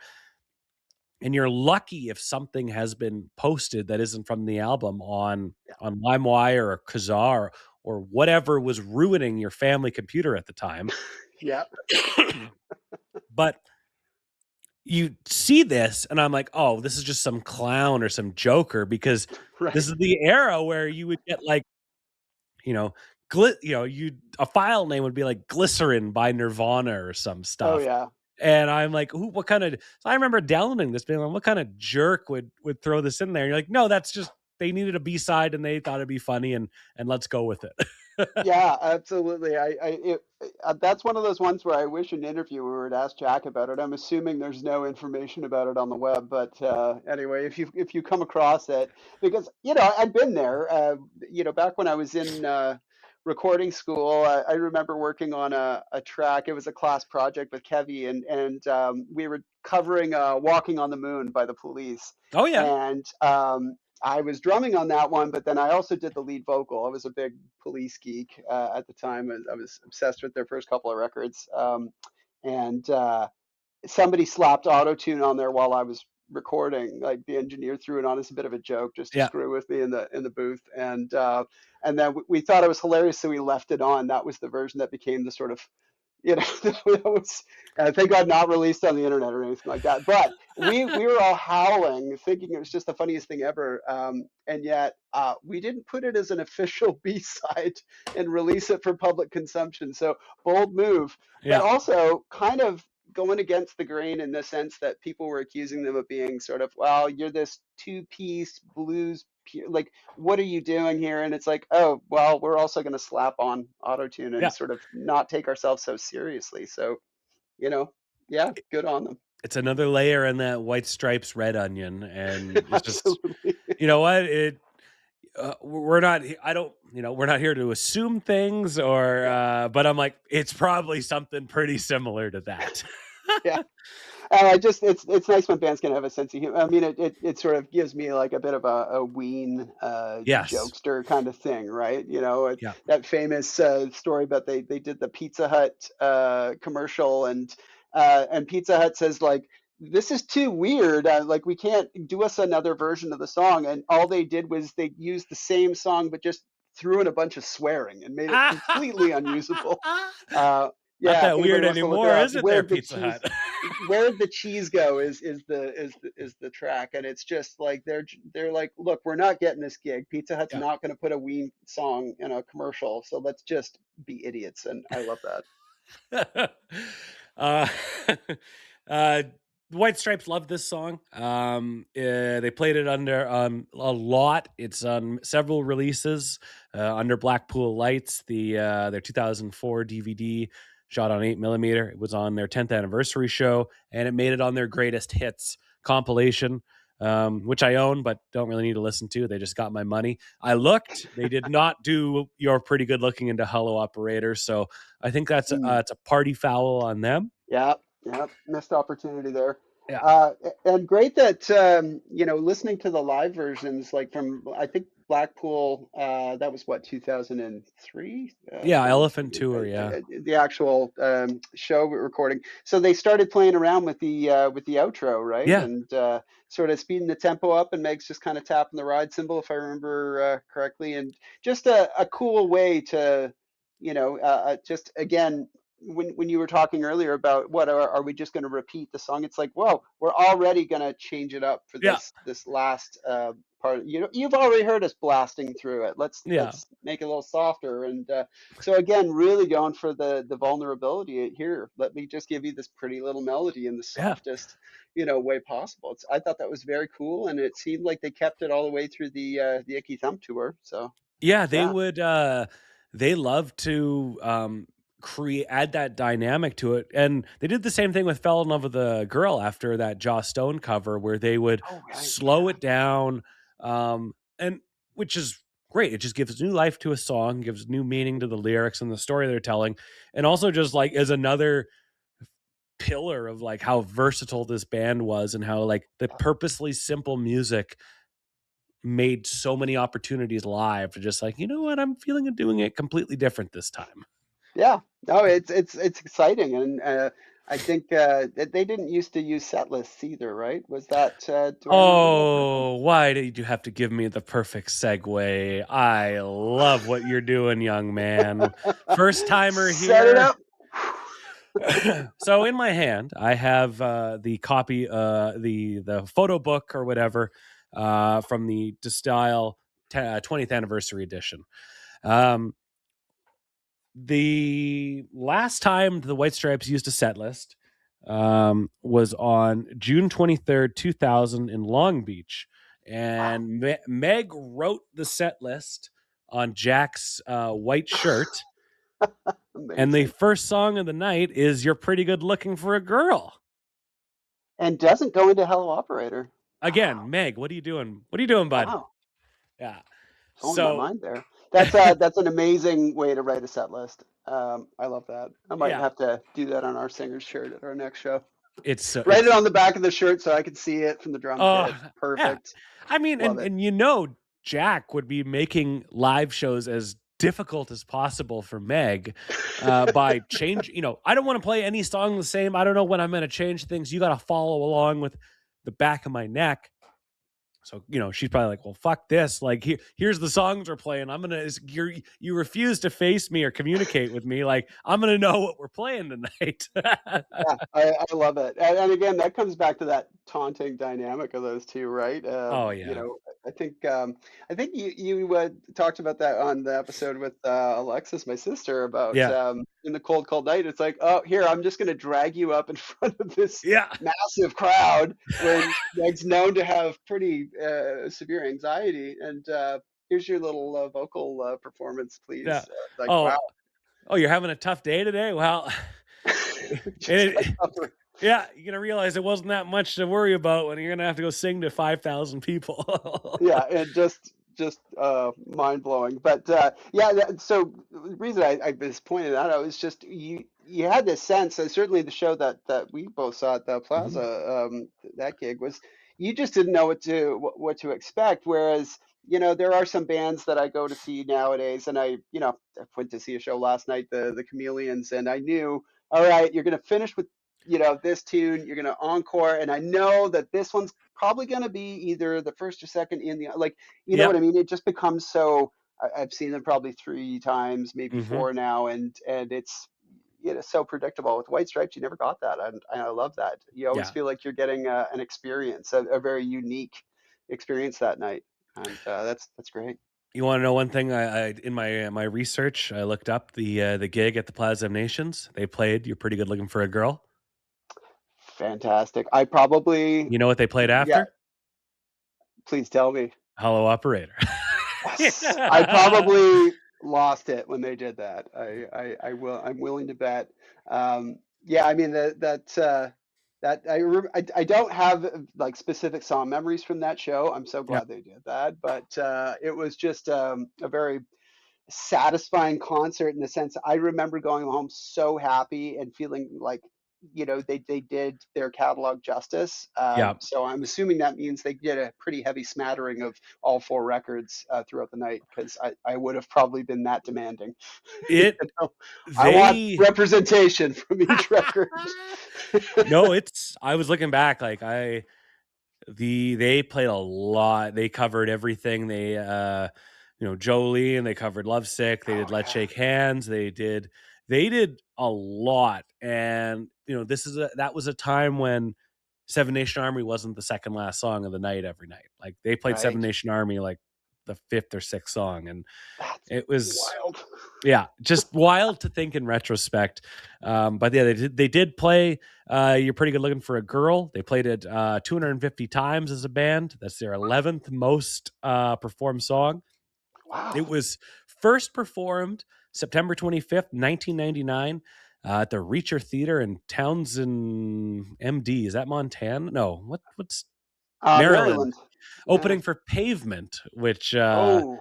and you're lucky if something has been posted that isn't from the album on LimeWire or Kazaa or whatever was ruining your family computer at the time. Yeah, But you see this and I'm like, "Oh, this is just some clown or some joker," because this right. is the era where you would get like, you know, you a file name would be like Glycerin by Nirvana or some Oh stuff. yeah. And I'm like, "Who what kind of" so I remember downloading this being like, "What kind of jerk would throw this in there?" And you're like, "No, that's just they needed a B-side and they thought it'd be funny and let's go with it." Yeah, absolutely. That's one of those ones where I wish an interviewer would ask Jack about it. I'm assuming there's no information about it on the web, but anyway, if you come across it, because I've been there. Back when I was in recording school, I remember working on a track. It was a class project with Kevy, and we were covering "Walking on the Moon" by the Police, Oh yeah. and I was drumming on that one, but then I also did the lead vocal. I was a big Police geek at the time. I was obsessed with their first couple of records. And somebody slapped auto tune on there while I was recording. Like the engineer threw it on as a bit of a joke just to Yeah. screw with me in the booth. And then we thought it was hilarious, so we left it on. That was the version that became the sort of that was thank God not released on the internet or anything like that. But we were all howling, thinking it was just the funniest thing ever. And yet we didn't put it as an official B-side and release it for public consumption. So bold move, but Yeah. also kind of going against the grain in the sense that people were accusing them of being sort of, well, you're this two-piece blues, like what are you doing here? And it's like, oh, well, we're also going to slap on auto tune and Yeah. sort of not take ourselves so seriously. So, you know, yeah, good on them. it's another layer in that White Stripes red onion, and it's just, Absolutely. you know what, we're not. I don't. We're not here to assume things, or. Yeah. But I'm like, it's probably something pretty similar to that. Yeah. I just it's nice when bands can have a sense of humor. I mean, it sort of gives me like a bit of a ween Yes. jokester kind of thing, right? You know, Yeah. that famous story about they did the Pizza Hut commercial, and Pizza Hut says like, this is too weird. Like we can't do us another version of the song, and all they did was they used the same song but just threw in a bunch of swearing and made it completely unusable. Uh, Not yeah, if that anybody weird wants to look it anymore, up, is it? There, Pizza Hut. where'd the cheese go is the track, and it's just like they're like, look, we're not getting this gig. Pizza Hut's Yeah. not going to put a Ween song in a commercial, so let's just be idiots. And I love that. uh, uh, White Stripes love this song. They played it under a lot. It's on several releases under Blackpool Lights, their 2004 DVD shot on 8mm. It was on their 10th anniversary show, and it made it on their greatest hits compilation, which I own but don't really need to listen to. They just got my money. I looked. They did not do You're Pretty Good Looking into Hello Operator, so I think that's Mm. it's a party foul on them. Yeah, yeah, missed opportunity there. Yeah. And great that listening to the live versions, like from I think Blackpool, that was what 2003, Yeah, from Elephant Tour, yeah. the actual show recording. So they started playing around with the outro, right? Yeah. And sort of speeding the tempo up, and Meg's just kind of tapping the ride cymbal, if I remember correctly, and just a cool way to, just again when you were talking earlier about what are we just going to repeat the song, it's like, well, we're already going to change it up for Yeah. this last part. You've already heard us blasting through it. Yeah. Let's make it a little softer. And so again, really going for the vulnerability here. Let me just give you this pretty little melody in the Yeah. softest way possible. I thought that was very cool, and it seemed like they kept it all the way through the Icky Thump tour. So Yeah, they yeah. would they love to create add that dynamic to it. And they did the same thing with Fell in Love with a Girl after that Joss Stone cover, where they would Oh right, slow yeah. it down, and which is great. It just gives new life to a song, gives new meaning to the lyrics and the story they're telling, and also just like is another pillar of like how versatile this band was, and how like the purposely simple music made so many opportunities live to just like, you know what, I'm feeling of doing it completely different this time. Yeah, no, it's exciting, and I think they didn't used to use set lists either, right? Was that do I remember that correctly? Oh, why did you have to give me the perfect segue? I love what you're doing, young man. First timer Set it here. up. So in my hand, I have the copy, the photo book or whatever, from the Stijl 20th anniversary edition. The last time the White Stripes used a set list was on June 23rd, 2000 in Long Beach. Wow, And Meg wrote the set list on Jack's white shirt. And the amazing. first song of the night is You're Pretty Good Looking for a Girl. And doesn't go into Hello Operator. Wow, Again, Meg, what are you doing? What are you doing, bud? wow, Yeah. blowing my So, mind there. That's an amazing way to write a set list. I love that. I might yeah, have to do that on our singer's shirt at our next show. Write it it's on the back of the shirt so I can see it from the drum oh, kit. yeah. Perfect. I mean, Love it. and Jack would be making live shows as difficult as possible for Meg by change. I don't want to play any song the same. I don't know when I'm going to change things. You got to follow along with the back of my neck. So, she's probably like, well, fuck this. Like, here's the songs we're playing. You refuse to face me or communicate with me. Like, I'm going to know what we're playing tonight. Yeah, I love it. And again, that comes back to that taunting dynamic of those two, right? Oh, yeah. I think you talked about that on the episode with Alexis, my sister, about Yeah. in the cold, cold night. It's like, oh, here, I'm just going to drag you up in front of this Yeah. massive crowd when Meg's known to have pretty severe anxiety, and here's your little vocal performance, Yeah. please. Like, Oh, wow. you're having a tough day today? Well, Just got it, tougher. Yeah, you're gonna realize it wasn't that much to worry about when you're gonna have to go sing to 5,000 people. Yeah, and just mind blowing. But yeah, so the reason I was pointing that out was just you had this sense, and certainly the show that we both saw at the Mhm. Plaza, that gig was you just didn't know what to expect. Whereas there are some bands that I go to see nowadays, and I went to see a show last night, the Chameleons, and I knew, all right, you're gonna finish with this tune, you're gonna encore, and I know that this one's probably going to be either the first or second in the like you know what Yep. I mean. It just becomes so I've seen them probably 3 times, maybe Mhm. 4 now, and it's so predictable. With White Stripes, you never got that, and I love that. You always Yeah. feel like you're getting an experience, a very unique experience that night, and that's great. You wanna know one thing? I in my research, I looked up the gig at the Plaza of Nations. They played "You're Pretty Good Looking for a Girl." Fantastic. I probably You know what they played yeah, after? please tell me. "Hello, Operator." Yes, I probably lost it when they did that. I'm willing to bet. Yeah, I mean that I don't have like specific song memories from that show. I'm so Yeah. glad they did that, but it was just a very satisfying concert in the sense I remember going home so happy and feeling like they did their catalog justice. Yeah. So I'm assuming that means they did a pretty heavy smattering of all 4 records throughout the night because I would have probably been that demanding. You It know, I want they representation from each record. No, it's I was looking back, like, they played a lot. They covered everything. Jolie, and they covered Lovesick. They Oh did Let's yeah, Shake Hands. They did a lot. And that was a time when Seven Nation Army wasn't the second last song of the night every night. Like they played Seven right. Nation Army like the fifth or sixth song, and That's it was wild. yeah, just wild to think in retrospect. But yeah, they did play "You're Pretty Good Looking for a Girl." They played it 250 times as a band. That's their 11th most performed song. It Wow. was first performed September 25th, 1999, at the Reacher Theater in Townsend, MD. Is that Montana? No, what's Maryland? Maryland. Yeah. Opening for Pavement, which Oh.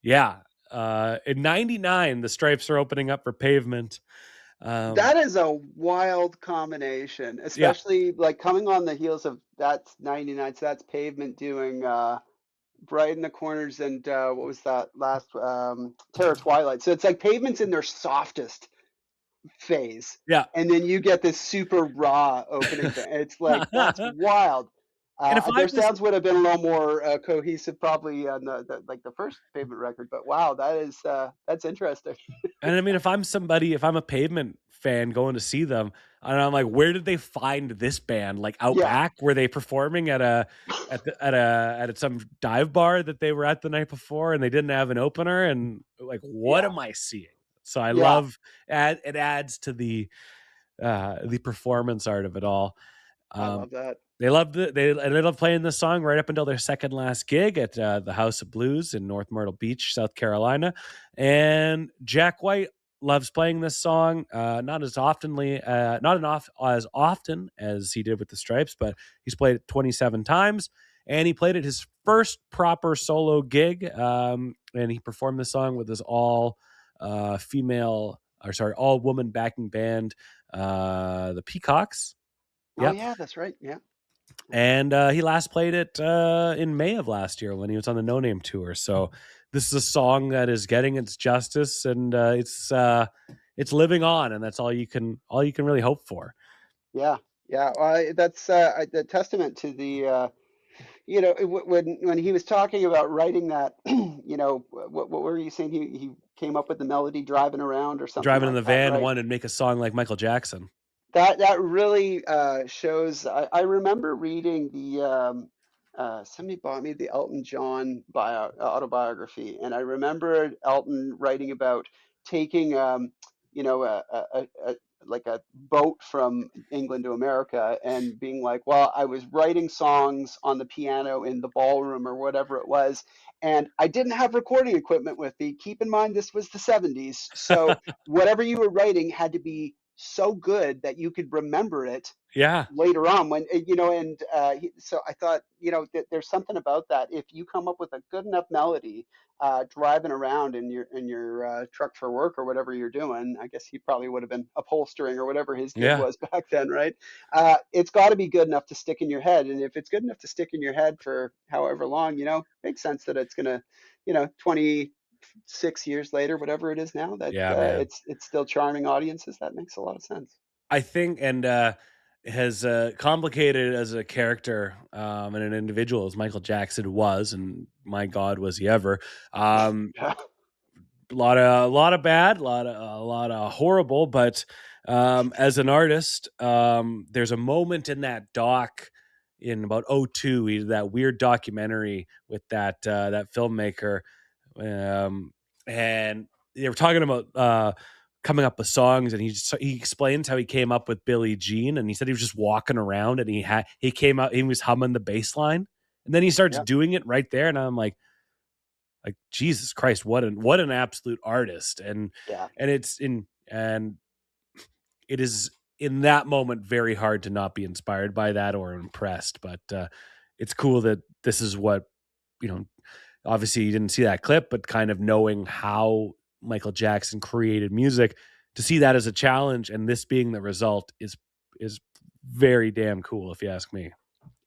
yeah, in '99, the Stripes are opening up for Pavement. Um, That is a wild combination, yeah, especially like coming on the heels of that's 99, so that's Pavement doing Bright in the Corners and what was that last Terror Twilight. So it's like Pavement's in their softest phase. yeah. And then you get this super raw opening band. It's like that's And wild. if I Their was, sounds would have been a little more cohesive probably on like the first Pavement record, but wow, that's interesting. and I mean, if I'm a Pavement fan going to see them, and I'm like, where did they find this band? Like out Yeah, back, were they performing at some dive bar that they were at the night before, and they didn't have an opener? And like, what yeah, am I seeing? So I yeah. love it adds to the performance art of it all. I Um, love that. they ended up playing this song right up until their second last gig at the House of Blues in North Myrtle Beach, South Carolina. And Jack White loves playing this song, not as often as he did with the Stripes, but he's played it 27 times. And he played it his first proper solo gig, and he performed the song with his all woman backing band, the Peacocks. Oh Yep. yeah, that's right. Yeah. And he last played it in May of last year when he was on the No Name tour. So this is a song that is getting its justice, and it's living on, and that's all you can really hope for. Yeah, yeah. That's the testament to the when he was talking about writing that, what were you saying? He came up with the melody driving around or something Driving in like the that, van right? one and make a song like Michael Jackson. That really shows. I remember reading the somebody bought me the Elton John autobiography, and I remember Elton writing about taking like a boat from England to America and being like, well, I was writing songs on the piano in the ballroom or whatever it was, and I didn't have recording equipment with me. Keep in mind this was the 70s, so whatever you were writing had to be so good that you could remember it Yeah. later on when and so I thought that there's something about that. If you come up with a good enough melody driving around in your truck for work or whatever you're doing, I guess he probably would have been upholstering or whatever his gig Yeah. was back then, right? It's got to be good enough to stick in your head, and if it's good enough to stick in your head for however long, makes sense that it's gonna 26 years later, whatever it is now, that Yeah, man. it's still charming audiences. That makes a lot of sense. I think, and has complicated as a character and an individual as Michael Jackson was, and my God, was he ever? Yeah. A lot of bad, a lot of horrible, but as an artist, there's a moment in that doc in about '02, he did that weird documentary with that filmmaker, um, and they were talking about coming up with songs, and he explains how he came up with Billie Jean, and he said he was just walking around, and he came out, he was humming the bass line, and then he starts Yeah. doing it right there, and I'm like Jesus Christ, what an absolute artist. And Yeah. and it is in that moment very hard to not be inspired by that or impressed. But it's cool that this is what, you know, obviously you didn't see that clip, but kind of knowing how Michael Jackson created music, to see that as a challenge and this being the result is very damn cool, if you ask me.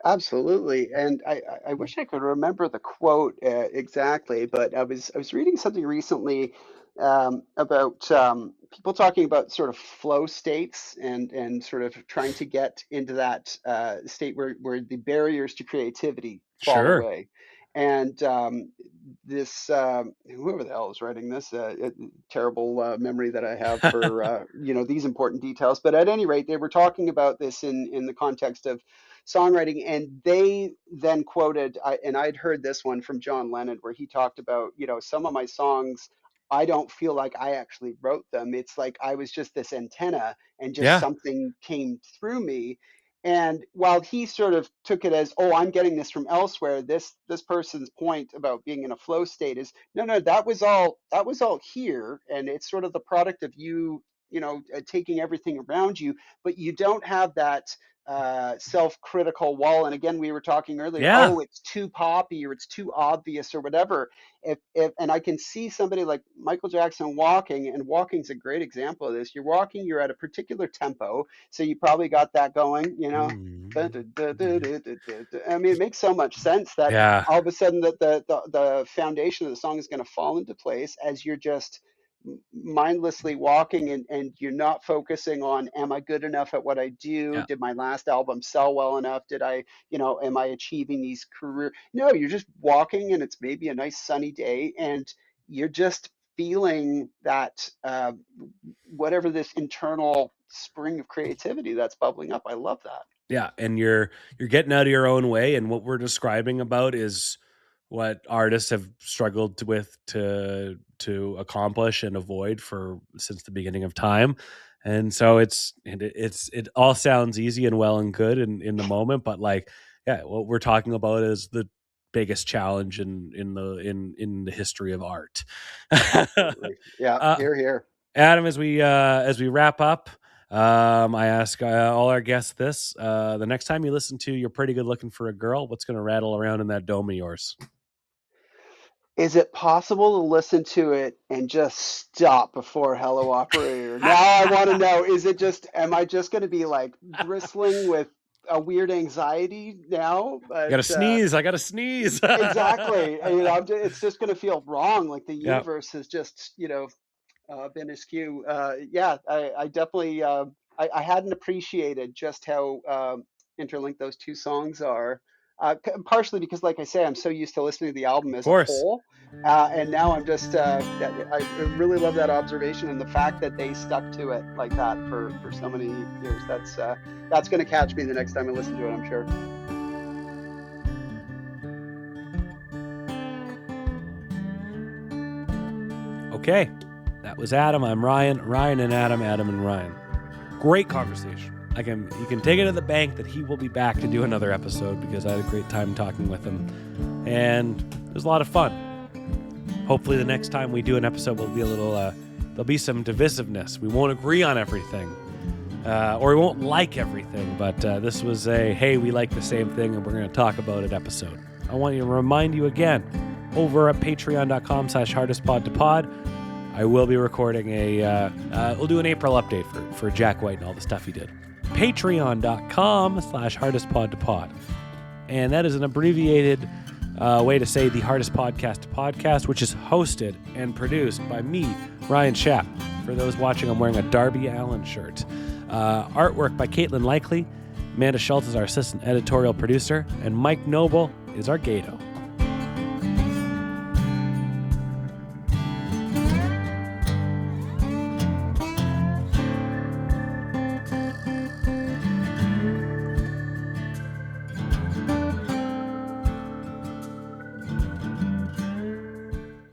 Absolutely, and I wish I could remember the quote exactly, but I was reading something recently about people talking about sort of flow states and sort of trying to get into that state where the barriers to creativity fall Sure. away. And this whoever the hell is writing this terrible memory that I have for these important details. But at any rate, they were talking about this in the context of songwriting, and they then quoted and I'd heard this one from John Lennon where he talked about some of my songs, I don't feel like I actually wrote them. It's like I was just this antenna and just Yeah. something came through me. And while he sort of took it as, oh, I'm getting this from elsewhere, this person's point about being in a flow state is, no, that was all here, and it's sort of the product of you, taking everything around you, but you don't have that self-critical wall. And again, we were talking earlier, Yeah. oh, it's too poppy or it's too obvious or whatever. If and I can see somebody like Michael Jackson walking, and walking's a great example of this. You're walking, you're at a particular tempo, so you probably got that going. I mean, it makes so much sense that Yeah. all of a sudden that the foundation of the song is going to fall into place as you're just mindlessly walking, and you're not focusing on, am I good enough at what I do? Yeah. Did my last album sell well enough? Did I, am I achieving these career? No, you're just walking, and it's maybe a nice sunny day, and you're just feeling that whatever this internal spring of creativity that's bubbling up. I love that. Yeah, and you're getting out of your own way, and what we're describing about is what artists have struggled with to accomplish and avoid for since the beginning of time. And so it all sounds easy and well and good in the moment, but like, yeah, what we're talking about is the biggest challenge in the history of art. Absolutely. Yeah, uh, here, here. Adam, as we wrap up, I ask all our guests this: the next time you listen to "You're Pretty Good Looking for a Girl," what's going to rattle around in that dome of yours? Is it possible to listen to it and just stop before Hello Operator? Now I want to know, am I just going to be like bristling with a weird anxiety now? I got to But sneeze. I got to sneeze. exactly. It's just going to feel wrong. Like the Yeah, universe has just, been askew. Yeah, I definitely, I hadn't appreciated just how interlinked those two songs are. Partially because, like I say, I'm so used to listening to the album of as a course. whole, and now I'm just, I really love that observation and the fact that they stuck to it like that for so many years. That's going to catch me the next time I listen to it, I'm sure. Okay, that was Adam. I'm Ryan. Ryan and Adam. Adam and Ryan. Great conversation. You can take it to the bank that he will be back to do another episode because I had a great time talking with him, and it was a lot of fun. Hopefully, the next time we do an episode will be there'll be some divisiveness. We won't agree on everything, or we won't like everything, but this was a, hey, we like the same thing and we're going to talk about it episode. I want to remind you again, over at patreon.com/hardestpodtopod, I will be recording we'll do an April update for Jack White and all the stuff he did. Patreon.com/hardestpodtopod. And that is an abbreviated way to say the Hardest Podcast, which is hosted and produced by me, Ryan Schaap. For those watching, I'm wearing a Darby Allin shirt. Artwork by Catlin. Amanda Schultz is our assistant editorial producer, and Mike Noble is our Gato.